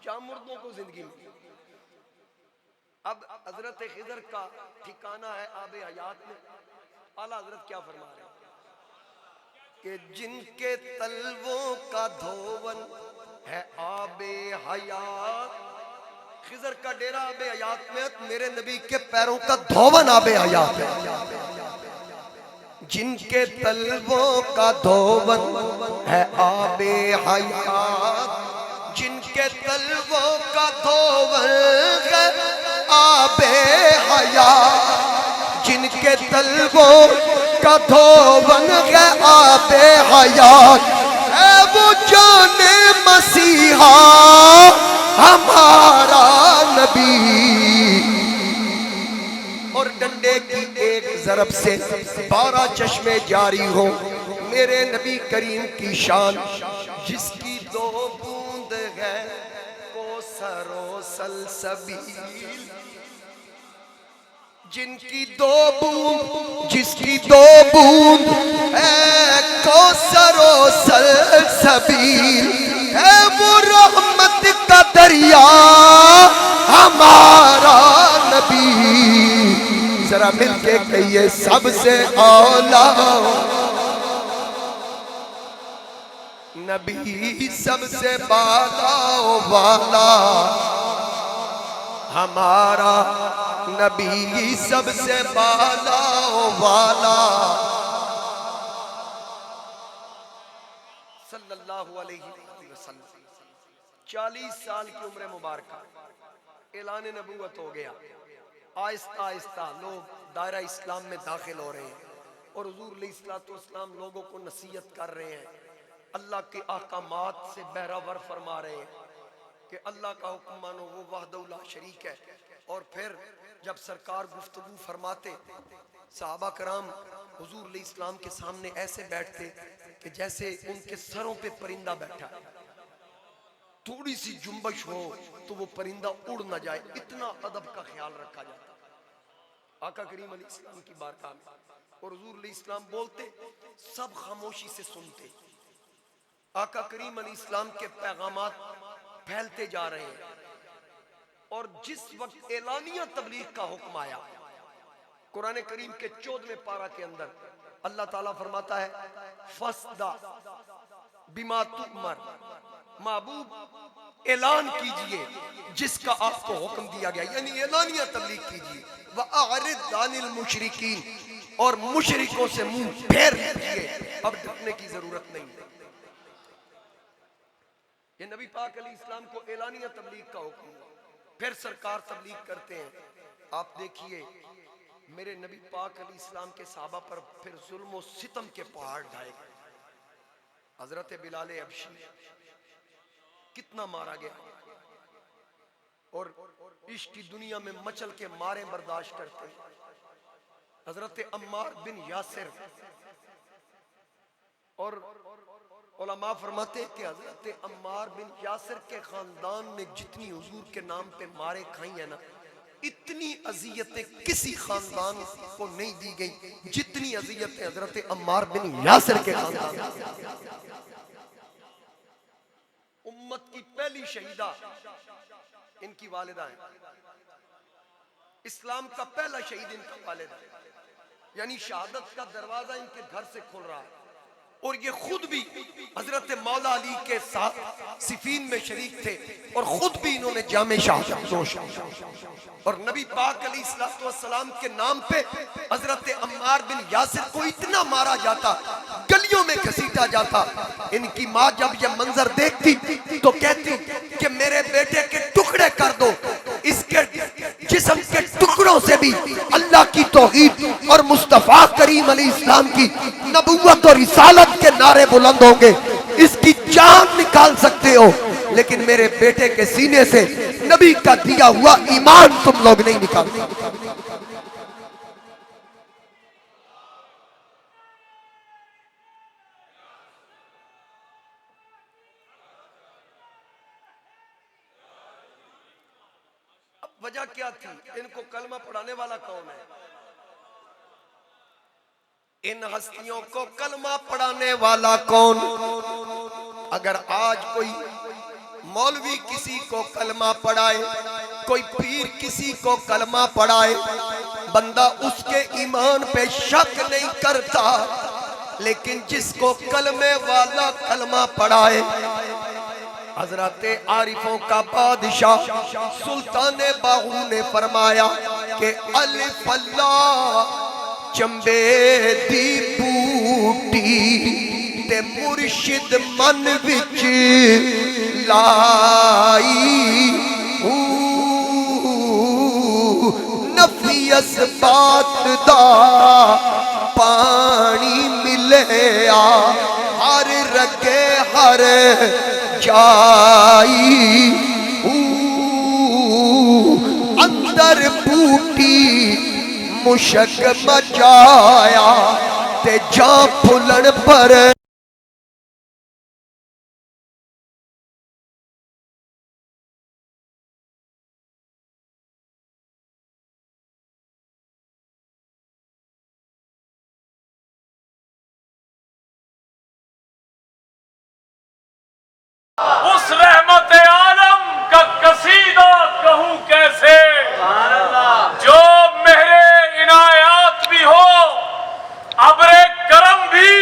जहां मुर्दों को जिंदगी मिले। अब हजरत खिज़र का ठिकाना है आबे हयात में। आला हजरत क्या फरमा रहे हैं कि जिनके तलवों का धोवन है आबे हयात, खिज़र का डेरा आबे हयात में, मेरे नबी के पैरों का धोवन आबे हयात है। जिनके तलवों का धोवन है आबे हयात, जिनके तलवों का धोवन है आबे हयात, जिनके तलवों का धोवन है आबे हयात, है वो जाने मसीहा हमारा नबी। और डंडे की एक ज़रब से 12 चश्मे जारी हो, मेरे नबी करीम की शान, जिसकी 2 बूंद है कोसरो सलसबील, जिनकी 2 बूंद, जिसकी 2 बूंद है कोसरो सलसबील, है वो रहमत का दरिया हमारा नबी। जरा मिलके कहिए सबसे औला नबी, सबसे बाला वाला हमारा नबी, सबसे बाला वाला सल्लल्लाहु अलैहि वसल्लम। 40 साल की उम्र मुबारक, ऐलान नबूवत हो गया। आहिस्ता आहिस्ता लोग दायरा इस्लाम में दाखिल हो रहे हैं और हुजूर अलैहिस्सलाम लोगों को नसीहत कर रहे हैं, अल्लाह के अहकामात से बहरावर फरमा रहे हैं कि अल्लाह का हुक्म मानो, वो वहदहू ला शरीक है। और फिर जब सरकार गुफ्तगू फरमाते, सहाबा कराम हुजूर अलैहिस्सलाम के सामने ऐसे बैठते कि जैसे उनके सरों पे परिंदा बैठा, थोड़ी सी जुम्बश हो तो वो परिंदा उड़ ना जाए, इतना अदब का ख्याल रखा जाता आका करीम अलैहिस्सलाम की बारगाह में। और हुजूर अलैहिस्सलाम बोलते, सब खामोशी से सुनते। आका करीम अलैहिस्सलाम के पैगामात फैलते जा रहे हैं। और जिस वक्त एलानिया तबलीग का हुक्म आया, कुरान करीम के 14वें पारा के अंदर अल्लाह ताला फरमाता है, फस्दा बिमा तुमर, महबूब ऐलान कीजिए जिसका आपको हुक्म दिया गया, यानी एलानिया तबलीग कीजिए। वअरिद अनिल मुशरिकीन, और मुशरिकों से मुंह फेर लीजिए, अब डरने की जरूरत नहीं है। ये नबी पाक अलैहिस्सलाम को एलानिया तबलीग का हुक्म है। फिर सरकार तबलीग करते हैं। आप देखिए मेरे नबी पाक अलैहिस्सलाम के सहाबा पर फिर जुल्म और सितम के पहाड़ ढाए गए। हजरत बिलाल हबशी कितना मारा गया और इश्क की दुनिया में मचल के मारे बर्दाश्त करते। हजरत अम्मार बिन यासिर और उलमा फरमाते कि हजरत अम्मार बिन यासिर के खानदान ने जितनी हुजूर के नाम पे मारे खाई है ना, इतनी अजियतें किसी खानदान को नहीं दी गई जितनी अजियतें हजरत अम्मार बिन यासिर के खानदान। उम्मत की पहली शहीदा इनकी वालिदा है। इस्लाम का पहला शहीद इनका वालिद है, यानी शहादत का दरवाजा इनके घर से खुल रहा है। और ये खुद भी हजरत मौला अली के साथ सिफीन में शरीक थे और खुद भी इन्होंने जामे शहादत नोश। और नबी पाक अलैहिस्सलाम के नाम पे हजरत अम्मार बिन यासिर को इतना मारा जाता, गलियों में घसीटा जाता। इनकी माँ जब यह मंजर देखती तो कहती कि मेरे बेटे के टुकड़े कर दो, इसके जिस्म के टुकड़ों से भी अल्लाह की तौहीद और मुस्तफा करीम अलैहिस्सलाम की नबुव्वत और रिसालत के नारे बुलंद होंगे। इसकी जान निकाल सकते हो लेकिन मेरे बेटे के सीने से नबी का दिया हुआ ईमान तुम लोग नहीं निकाल सकते। अब वजह क्या थी? इनको कलमा पढ़ाने वाला कौन है? इन हस्तियों को कलमा पढ़ाने वाला कौन? अगर आज कोई मौलवी किसी को कलमा पढ़ाए, कोई पीर किसी को कलमा पढ़ाए, बंदा उसके ईमान पे शक नहीं करता। लेकिन जिसको कलमे वाला कलमा पढ़ाए, हजरत आरिफों का बादशाह सुल्तान बाहू ने फरमाया कि अलिफ अल्लाह चंबे दी बूटी ते मुर्शिद मन विच लाई, नफियस बात दा पानी मिलया हर रगे हर जाई, अंदर बूटी मुशक मचाया ते जा फुलन पर उस रहमत आलम का कसीदा कहूँ कैसे, जो मेरे इनायात भी हो अब्रे करम भी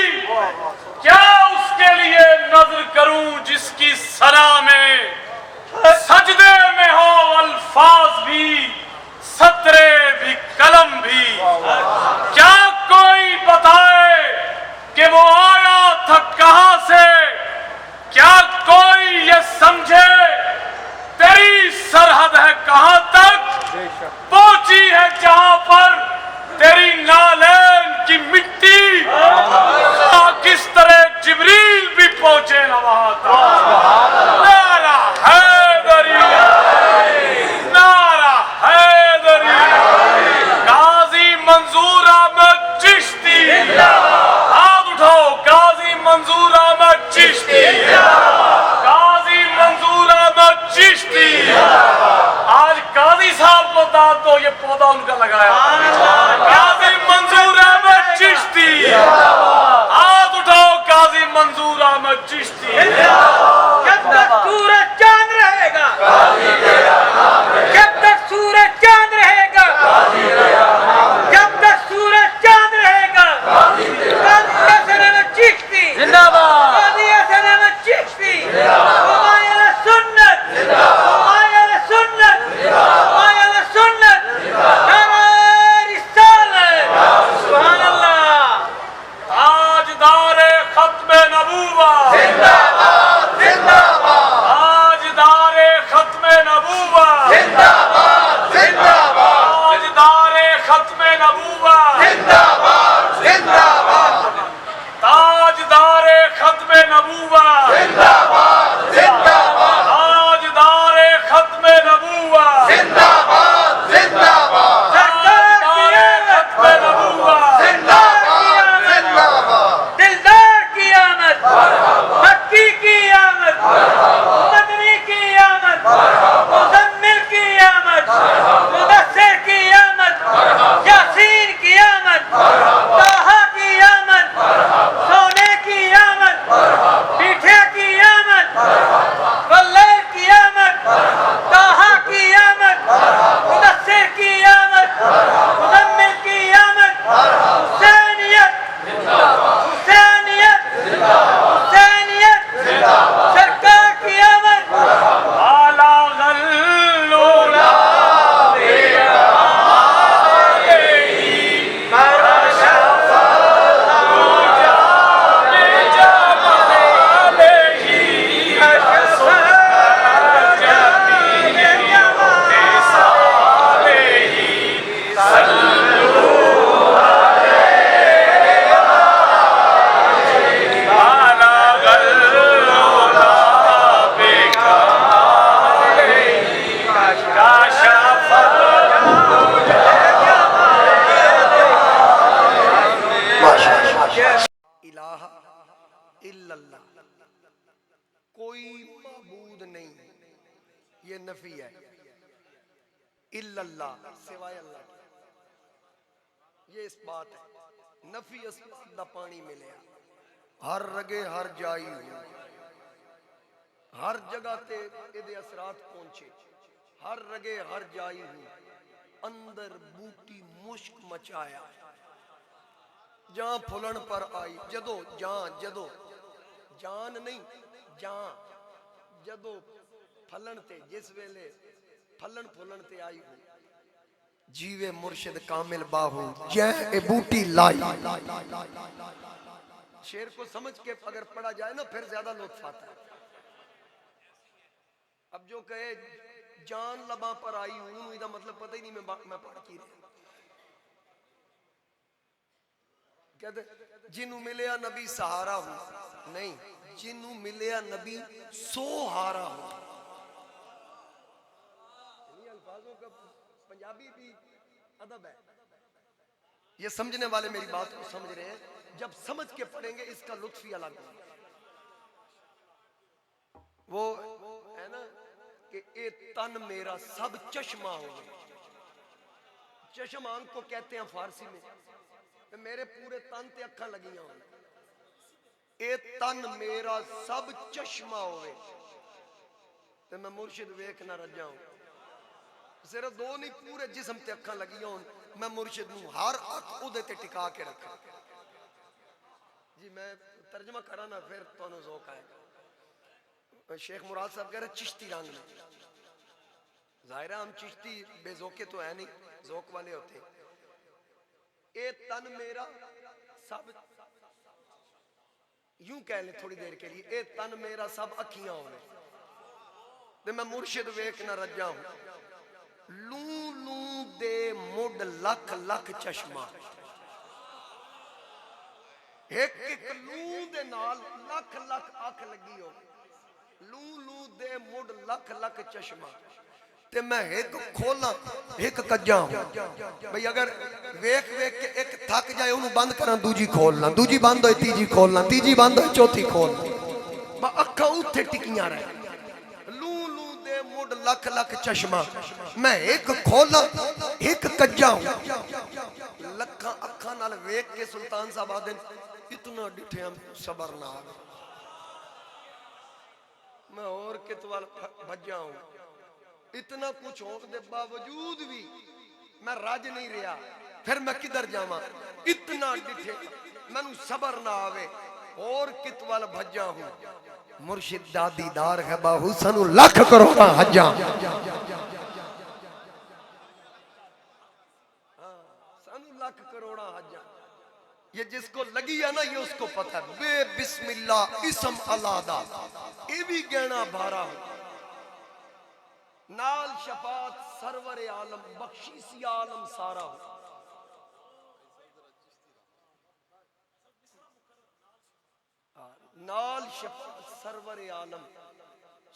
ये नफी है। इल्लल्लाह, सिवाय अल्लाह के, ये इस बात है। नफी असबाब दा पानी मिले, हर रगे हर जाई हो, हर जगह ते इहदे असरात पहुंचे, हर रगे हर जाई हो। अंदर बूटी मुश्क मचाया, जान फुलन पर आई, जदो जान नहीं जान जदो फलन ते, जिस वेले फलन फुलन ते आई हो, जीवे मुर्शिद कामिल बाहू जै ए बूटी लाई। शेर को समझ के अगर पढ़ा जाए ना फिर ज्यादा लुत्फ आता है। अब जो कहे जान लबा पर आई हूं, इसका मतलब पता ही नहीं मैं पढ़ की रहा। कहते जिन्हों मिले नबी सहारा हो, नहीं, जिन्हों मिले नबी सोहारा हो। अल्फाजों का पंजाबी भी अदब है। ये समझने वाले मेरी बात को समझ रहे हैं, जब समझ के पढ़ेंगे इसका लुत्फ ही अलग है। वो है ना कि ए तन मेरा सब चश्मा हो गया। चश्मा आंख को कहते हैं फारसी में, तो मेरे पूरे तन ते अखा लगियां हो। ए तन मेरा सब चश्मा होवे, तो मैं मुर्शिद वेख ना रजा हूं। सिर्फ दो नहीं, पूरे जिस्म ते अखा लगियां हो, मैं मुर्शिद नूं हर अख उहदे ते टिका के रखा। जी मैं तर्जमा करा ना फिर तुहानू ज़ौक आएगा। शेख मुराद साहब कह रहे चिश्ती रंग में, जाहिर है हम चिश्ती बेजोके तो है नहीं, ज़ौक वाले होते। ए तन मेरा सब, यूं कह ले थोड़ी देर के लिए, ए तन मेरा सब अखियां होने, ते मैं मुर्शिद वेख ना रजा हूं। लू लू दे मुड लख लख चश्मा, एक एक लू दे नाल लख लख अख लगी हो। लू लू दे मुड लख लख चश्मा, ते मैं एक खोला एक कज्जा। भाई अगर वेख वेख के एक थक जाए उन्होंने बंद करा, दूजी खोलना, दूजी बंद हो तीजी खोलना, तीजी बंद हो चौथी खोलना, अखा उत्थे टिकियां रहे। लू लू दे मुड लख लख चश्मा, मैं एक खोला एक कज्जा। लखा अखा नाल वेख के सुल्तान साहब आदे इतना डिठे सबर ना आवे, मैं और कित वाल भज्जा हूं। इतना कुछ होने के बावजूद भी मैं राज नहीं रहा, फिर मैं किधर जावा। इतना डिठे मैनू सबर ना आवे, और कित वाल भज्जा हूं। मुर्शिद दा दीदार है बाहू, सानू लख करोड़ा हज्जा। सानू लख करोड़ा हज्जा। ये जिसको लगी है ना, ये उसको पता है। बे बिस्मिल्लाह इसम अलादा, ये भी गहना भारा हो। नाल शफात सरवर आलम, बख्शीसी आलम सारा हो। नाल शफात सरवर आलम,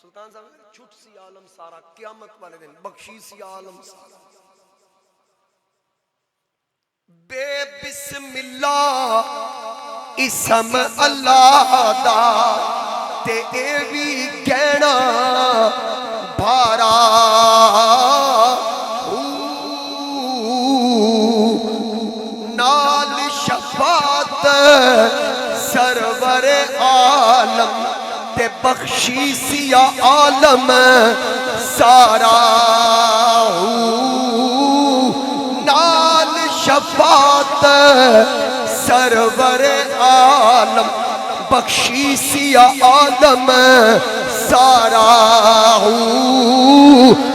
सुल्तान साहब छुट सी आलम सारा, क़यामत वाले दिन बख्शीसी आलम सारा। बे बिस्मिल्लाह इसम अल्लाह दा, ते ए भी कहना भारा। नाल शफात सरवर आलम, ते बख्शीसिया आलम सारा। नाल शफात सरवर आलम, बख्शीसिया आलम सारा।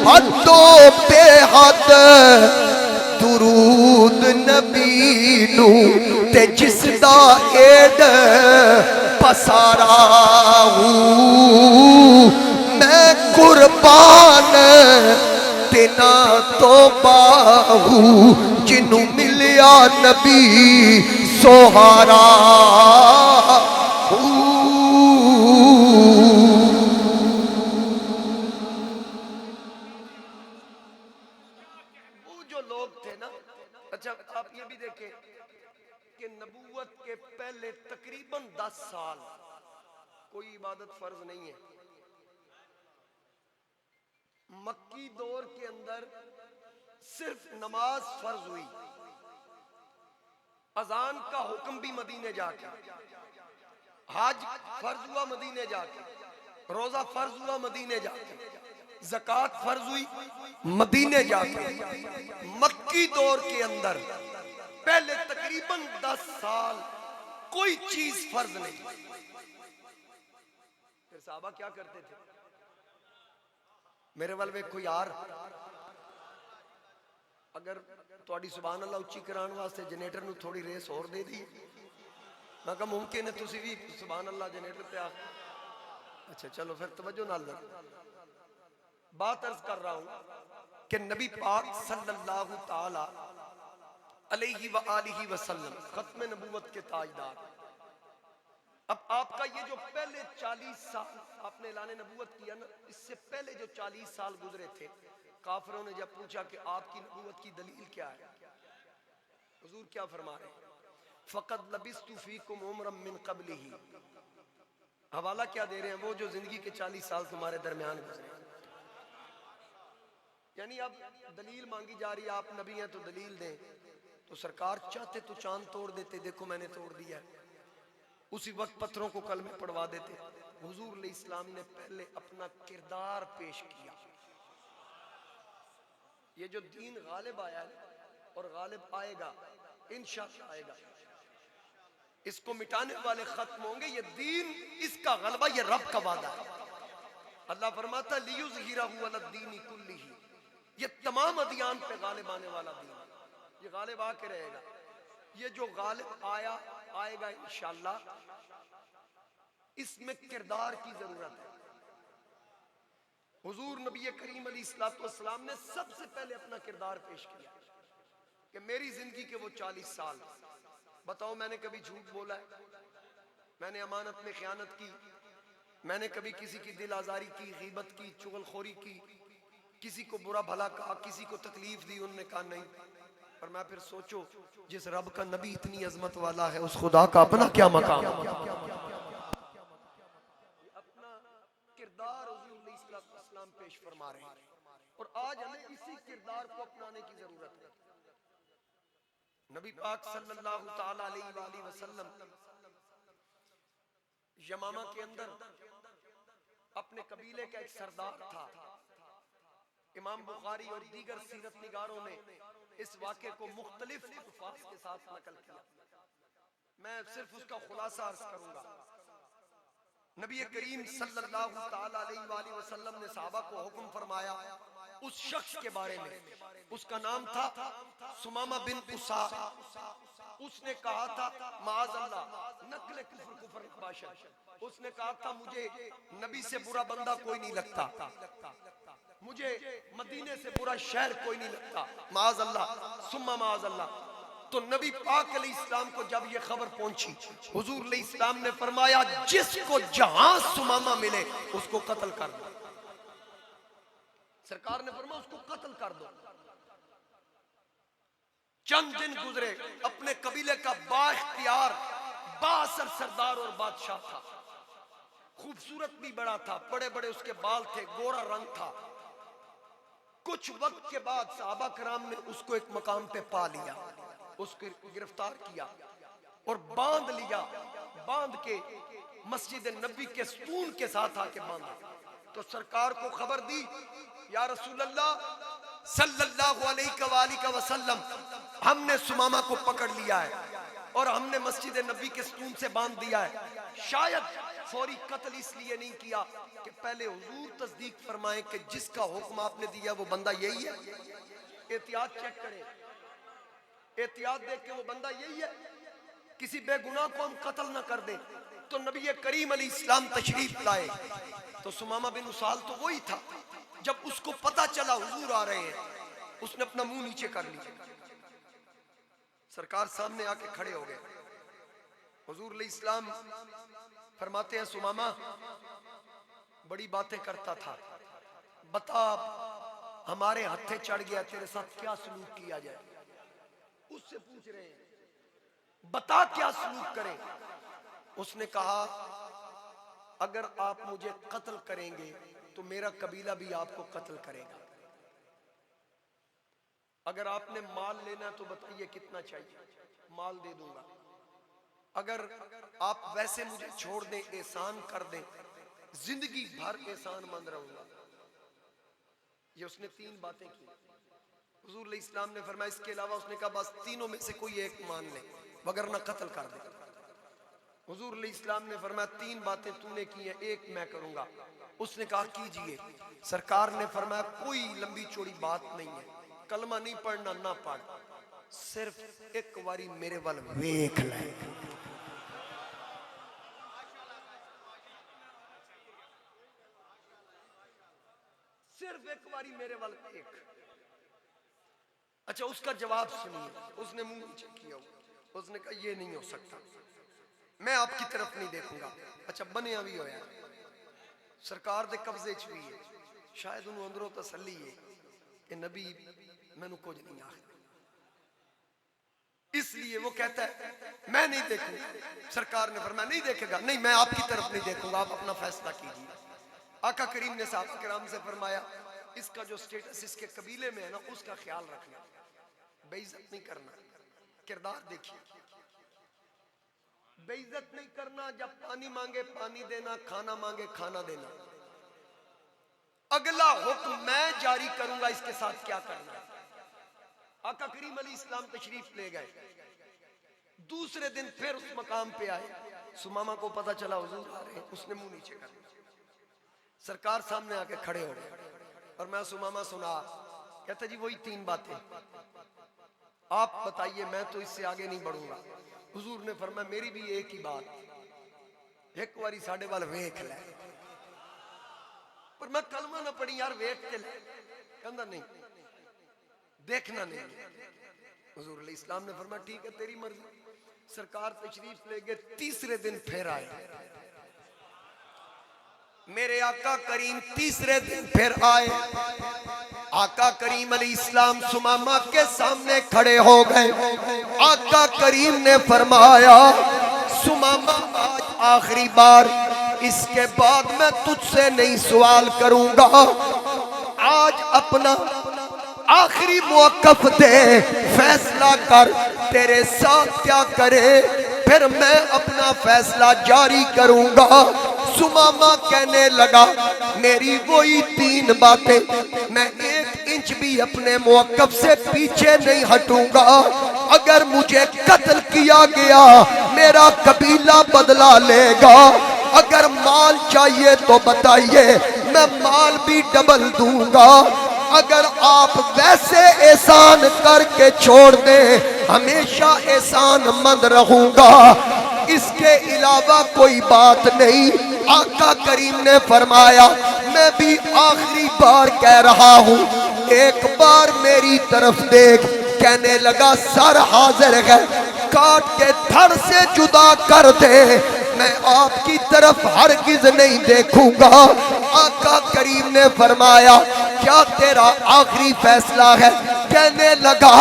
हदो बेहद दुरूद नबी नू, ते जिसदा एड पसारा। मैं कुर्बान तिना तो बाहू, जिन्नू मिलिया नबी सोहारा। वो जो लोग थे ना, अच्छा आप ये भी देखें कि नबूवत के पहले तकरीबन 10 साल कोई इबादत फर्ज नहीं है। मक्की दौर के अंदर सिर्फ नमाज फर्ज हुई, अजान का हुक्म भी मदीने जाके, हज फर्ज हुआ मदीने जाके, रोजा फर्ज हुआ मदीने जाके, ज़कात फर्ज हुई मदीने जाके। मक्की दौर के अंदर पहले तकरीबन 10 साल कोई चीज फर्ज नहीं। फिर साहबा क्या करते थे? मेरे वाल वेखो यार, अगर थोड़ी सुभान अल्लाह उच्ची कराने वास्ते जनरेटर नूं थोड़ी रेस और दे दी, मैं कहा मुमकिन है तुसी भी सुभान अल्लाह जनरेटर पे आ। अच्छा चलो फिर तवज्जो नाल बात अर्ज कर रहा हूं कि नबी पाक सल्लल्लाहु ताला अलैहि व आलिहि वसल्लम खत्म नबूवत के ताजदार। अब आपका ये जो पहले 40 साल आपने ऐलान नबूवत किया ना, इससे पहले जो 40 साल गुजरे थे, काफिरों ने जब पूछा कि आपकी नबूवत की दलील क्या है, हुजूर क्या फरमा रहे हैं? फ़क़द लबिस्तु फ़ीकुम उम्रम मिन क़ब्लिही, हवाला क्या दे रहे हैं? वो जो जिंदगी के 40 साल तुम्हारे दरमियान गुजरे। यानी अब दलील मांगी जा रही है, आप नबी हैं तो दलील दें। तो सरकार चाहते तो चांद तोड़ देते, देखो मैंने तोड़ दिया। उसी वक्त पत्थरों को कलमे पढ़वा देते। हुजूर इस्लाम ने पहले अपना किरदार पेश किया। ये जो दीन गालिब आया है और गालिब आएगा, इंशाअल्लाह आएगा, इसको मिटाने वाले खत्म होंगे। ये दीन, इसका गलबा ये रब का वादा है। अल्लाह फरमाता लियुज़हिरहु अलद्दीनि कुल्लिही, ये तमाम अदियान पे गालिब आने वाला दीन, ये गालिब आके रहेगा। ये जो गालिब आया आएगा इंशाअल्लाह, इसमें किरदार की जरूरत है। हुजूर नबी करीम अलैहिस्सलाम ने सबसे पहले अपना किरदार पेश किया कि मेरी जिंदगी के वो 40 साल, बताओ मैंने कभी झूठ बोला है? मैंने अमानत में खयानत की? मैंने कभी किसी की दिल आजारी की, गीबत की, चुगलखोरी की, किसी को बुरा भला कहा, किसी को तकलीफ दी? उन्होंने कहा नहीं। पर मैं फिर सोचो, जिस रब का नबी इतनी अजमत वाला है, उस खुदा का अपना क्या मकाम। अपना किरदार हुजूर इस्लाम पेश फरमा रहे हैं और आज हमें इसी किरदार को अपनाने की जरूरत है। नबी पाक सल्लल्लाहु ताला अलैहि वसल्लम यमामा के अंदर अपने कबीले का एक सरदार था। इमाम बुखारी और दीगर सीरत निगारों ने इस वाक़े को मुख्तलिफ अल्फाज के साथ नकल किया। मैं सिर्फ उसका खुलासा अर्ज करूंगा। नबी करीम सल्लल्लाहु ताला अलैहि वसल्लम ने सहाबा को हुक्म फरमाया उस शख्स के बारे में, उसका नाम था सुमामा बिन उसा। उसने कहा था माअज़ल्लाह नकल कुफ्र बाशा, उसने कहा था मुझे नबी से बुरा बंदा कोई नहीं लगता, मुझे मदीने से बुरा शहर कोई नहीं लगता, माअज़ल्लाह सुम्मा माअज़ल्लाह। तो नबी पाक अलैहिस्सलाम को जब ये खबर पहुंची, हुजूर अलैहिस्सलाम ने फरमाया जिसको जहां सुमामा मिले उसको कत्ल कर दो। सरकार ने फरमाया उसको कत्ल कर दो। चंद दिन गुजरे, अपने कबीले का बाइख्तियार बासर सरदार और बादशाह था। खूबसूरत भी बड़ा था, बड़े बड़े उसके बाल थे, गोरा रंग था। कुछ वक्त के बाद सहाबा कराम ने उसको एक मकाम पे पा लिया, उसको गिरफ्तार किया और बांध लिया। बांध के मस्जिद नबी के स्तून के साथ आके बांधा। तो सरकार को खबर दी, या रसूल अल्लाह सल्लल्लाहु अलैहि वसल्लम, हमने सुमामा को पकड़ लिया है और हमने मस्जिद नबी के स्तून से बांध दिया है। शायद फौरी कत्ल इसलिए नहीं किया कि पहले हुजूर तस्दीक फरमाएं कि जिसका हुक्म आपने दिया वो बंदा यही है। एहतियात चेक करें, एहतियात देख के वो बंदा यही है, किसी बेगुनाह को हम कत्ल ना कर दे। तो नबी करीम अलैहिस्सलाम तशरीफ लाए तो सुमामा बिन उसाल तो वही था। जब उसको पता चला हुजूर आ रहे हैं, उसने अपना मुंह नीचे कर लिया। सरकार सामने आके खड़े हो गए। हुजूर अलैहिस्सलाम फरमाते हैं सुमामा बड़ी बातें करता था, बता हमारे हत्थे चढ़ गया, तेरे साथ क्या सलूक किया जाए। उससे पूछ रहे हैं बता क्या सलूक करें। उसने कहा अगर आप मुझे कत्ल करेंगे तो मेरा कबीला भी आपको कत्ल करेगा। अगर आपने माल लेना तो बताइए कितना चाहिए, माल दे दूंगा। अगर आप वैसे मुझे छोड़ दें, एहसान कर दें, जिंदगी भर एहसान मंद रहूंगा। ये उसने 3 बातें की। हुजूर इस्लाम ने फरमाया, इसके अलावा उसने कहा बस तीनों में से कोई एक मान ले वगरना कत्ल कर दे। हुजूर इस्लाम ने फरमाया 3 बातें तूने की हैं, एक मैं करूंगा। उसने कहा कीजिए। सरकार ने फरमाया कोई लंबी चौड़ी बात नहीं है, कलमा नहीं पढ़ना ना पढ़, सिर्फ एक बारी मेरे वाल वेख ले। सिर्फ एक बारी मेरे वाल देख। अच्छा, उसका जवाब सुनिए। उसने मुंह नीचे किया, उसने कहा ये नहीं हो सकता, मैं आपकी तरफ नहीं देखूंगा। अच्छा, बनया भी होया, सरकार दे कब्जे च भी है, शायद उन्होंने अंदरों तसल्ली है कि नबी मैनू कुछ नहीं आखदा, इसलिए वो कहता है मैं नहीं देखूंगा। सरकार ने फरमाया नहीं देखेगा, नहीं मैं आपकी तरफ नहीं देखूंगा, आप अपना फैसला कीजिए। आका करीम ने साहब किराम से फरमाया इसका जो स्टेटस इसके कबीले में है ना, उसका ख्याल रखना, बेइज्जत नहीं करना। किरदार देखिए, बेइज्जत नहीं करना, जब पानी मांगे पानी देना, खाना मांगे खाना देना। अगला हुक्म मैं जारी करूंगा, इसके साथ क्या करना है। आका करीम अलैहि इस्लाम तशरीफ ले गए। दूसरे दिन फिर उस मकाम पे आए। सुमामा को पता चला हुजूर आ रहे हैं, उसने मुंह नीचे कर दिया। सरकार सामने आके खड़े हो गए और मैं सुमामा सुना, कहता जी वही 3 बातें, आप बताइए, मैं तो इससे आगे नहीं बढ़ूंगा। हुजूर ने फरमाया मेरी भी एक ही बात, एक बारी साढ़े वाल वेख ले। पर मैं कलमा ना पढ़ी यार, वेख के ले। कहता नहीं, देखना नहीं। हुजूर इस्लाम ने फरमाया ठीक है तेरी मर्जी। सरकार तशरीफ ले गए। तीसरे दिन फिर आए मेरे आका करीम, तीसरे दिन फिर आए। आका करीम अलैहि इस्लाम सुमामा के सामने खड़े हो गए। आका करीम ने फरमाया सुमामा आज आखिरी बार, इसके बाद मैं तुझसे नहीं सवाल करूंगा, आज अपना आखिरी मौकफ दे, फैसला कर तेरे साथ क्या करे, फिर मैं अपना फैसला जारी करूंगा। सुमामा कहने लगा मेरी वही 3 बातें, मैं 1 इंच भी अपने मौकफ से पीछे नहीं हटूंगा। अगर मुझे कत्ल किया गया मेरा कबीला बदला लेगा, अगर माल चाहिए तो बताइए मैं माल भी डबल दूंगा। अगर आप वैसे एहसान करके छोड़ दें हमेशा एहसान मंद रहूंगा, इसके अलावा कोई बात नहीं। आका करीम ने फरमाया मैं भी आखिरी बार कह रहा हूँ, एक बार मेरी तरफ देख। कहने लगा सर हाजिर है, काट के धड़ से जुदा कर दे, मैं आपकी तरफ हरगिज नहीं देखूंगा। आका करीम ने फरमाया क्या तेरा आखिरी फैसला है? कहने लगा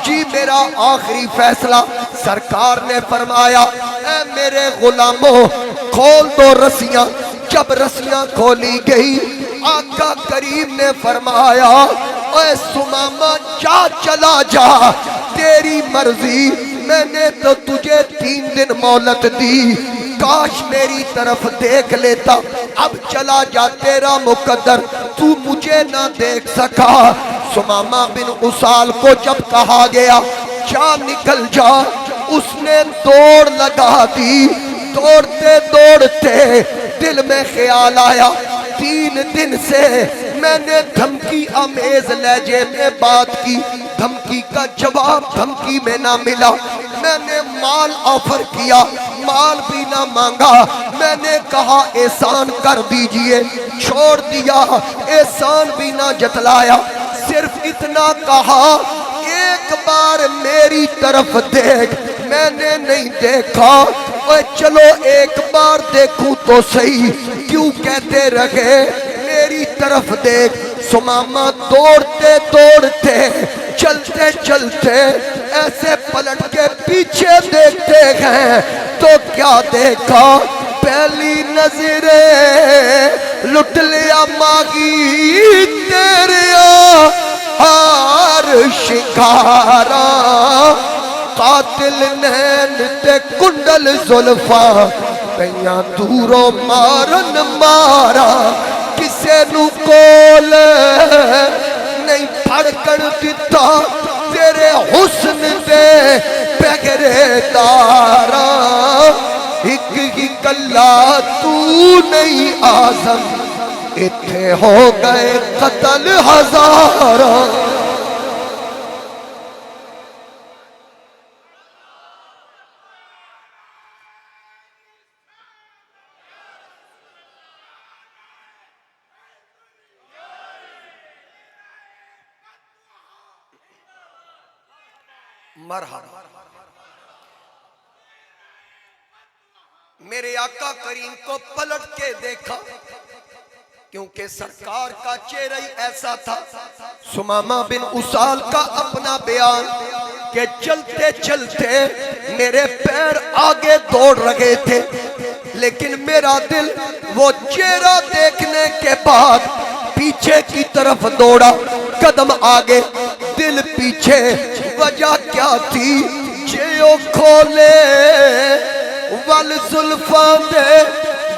जी मेरा आखिरी फैसला। सरकार ने फरमाया ऐ मेरे गुलामों खोल दो रस्सियां। जब रस्सियां खोली गई आका करीम ने फरमाया ओए सुमामा जा चला जा, तेरी मर्जी, मैंने तो तुझे 3 दिन मोहलत दी, काश मेरी तरफ देख लेता, अब चला जा, तेरा मुकद्दर, तू मुझे ना देख सका। सुमामा बिन उसाल को जब कहा गया जा निकल जा, उसने दौड़ लगा दी। दौड़ते दौड़ते दिल में ख्याल आया 3 दिन से मैंने धमकी आमेज लहजे में बात की, धमकी का जवाब धमकी में ना मिला। मैंने माल ऑफर किया, माल भी ना मांगा। मैंने कहा एहसान कर दीजिए, छोड़ दिया, एहसान भी ना जतलाया। सिर्फ इतना कहा एक बार मेरी तरफ देख, मैंने नहीं देखा। ओए चलो एक बार देखूं तो सही, क्यों कहते रहे मेरी तरफ देख। सुमामा दौड़ते दौड़ते चलते चलते ऐसे पलट के पीछे देखते हैं तो क्या देखा, पहली नजरे लुट लिया मागी तेरे हार शिकारा कातिल नैन ते कुंडल जुल्फा पईयां दूरों मारन मारा किसे नू कोल नहीं फड़कन दिता तेरे हुस्न दे पहरेदारा एक ही कल्ला तू नहीं आजम इत्थे हो गए कत्ल हजारा मरहबा। मेरे आका करीम को पलट के देखा क्योंकि सरकार का चेहरा ही ऐसा था। सुमामा बिन उसाल का अपना बयान कि चलते चलते मेरे पैर आगे दौड़ रहे थे लेकिन मेरा दिल वो चेहरा देखने के बाद पीछे की तरफ दौड़ा, कदम आगे दिल पीछे। वजह क्या थी? जेओ खोले वल जुल्फां दे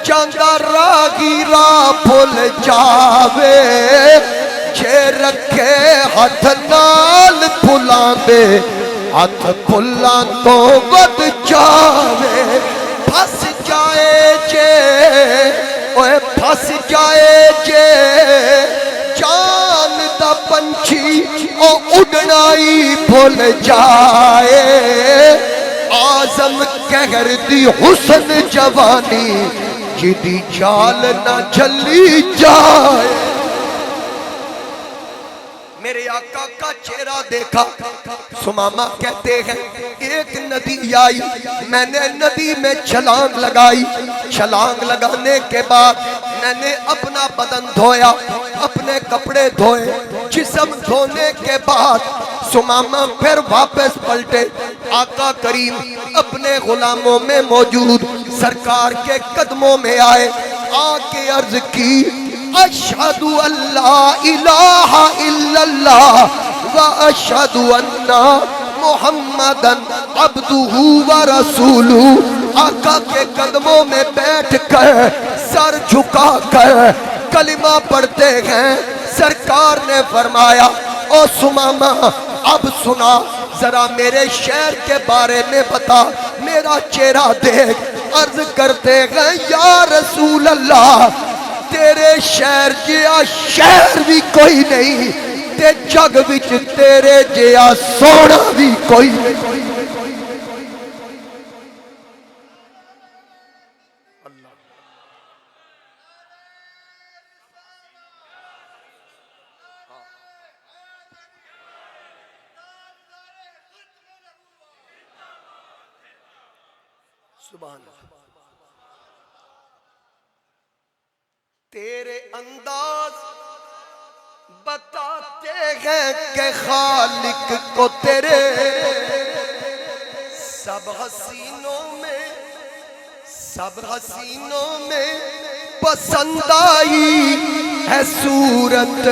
जांदा रागीरा भुल जावे जे रखे हथ नाल फुलां दे हथ फुलां तो वध जावे। फस जाए जे ओए फस जाए जे जान दा पंछी ओ उड़ना ही भुल जाए। आजम कहर दी हुस्न जवानी जिदी चाल ना चली जाए। मेरे आका का चेहरा देखा। सुमामा कहते हैं एक नदी आई, मैंने नदी में छलांग लगाई। छलांग लगाने के बाद मैंने अपना बदन धोया, अपने कपड़े धोए। जिस्म धोने के बाद सुमामा फिर वापस पलटे। आका करीम अपने गुलामों में मौजूद सरकार के कदमों में आए। आके अर्ज की अशहदु अल्ला इलाहा इल्लल्लाह व अशहदु अन्ना मुहम्मदन अब्दुहु व रसूलुहु। आका के कदमों में बैठकर सर झुकाकर कलिमा पढ़ते हैं। सरकार ने फरमाया ओ सुमामा अब सुना, जरा मेरे शहर के बारे में बता, मेरा चेहरा देख। अर्ज करते हैं या रसूल अल्लाह तेरे शहर जिया शहर भी कोई नहीं ते जग विच तेरे जिया सोना भी कोई नहीं। सुभान अल्लाह। तेरे अंदाज बताते हैं कि खालिक को तेरे सब हसीनों में पसंद आई है सूरत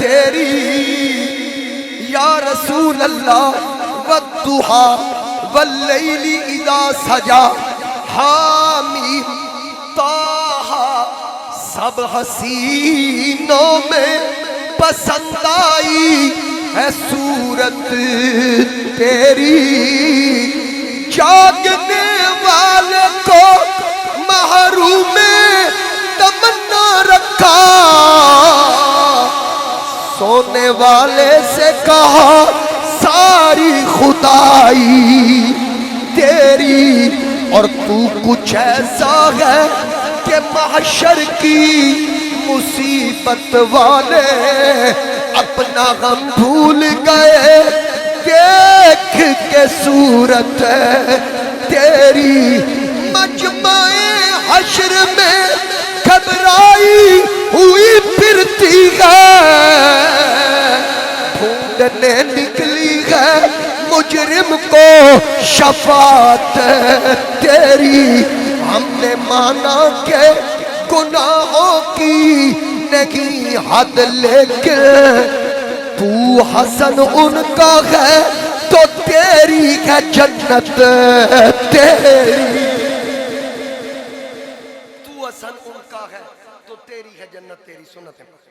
तेरी। या रसूल अल्लाह वद्दुहा वल्लैली इज़ा सजा हामीम ताहा सब हसीनों में पसंद आई है सूरत तेरी। जागने वाले को महरूम में तमन्ना रखा, सोने वाले से कहा सारी खुदाई तेरी। और तू कुछ ऐसा है कि महशर की मुसीबत वाले अपना गम भूल गए देख के सूरत तेरी। मजमाए हश्र में घबराई हुई फिरती है, ढूंढने निकली है मुजरिम को शफात तेरी। हमने माना के गुनाहों की नहीं हद, लेकिन तू हसन उनका है तो तेरी है जन्नत तेरी। तू हसन उनका है तो तेरी है जन्नत तेरी। सुन्नत है।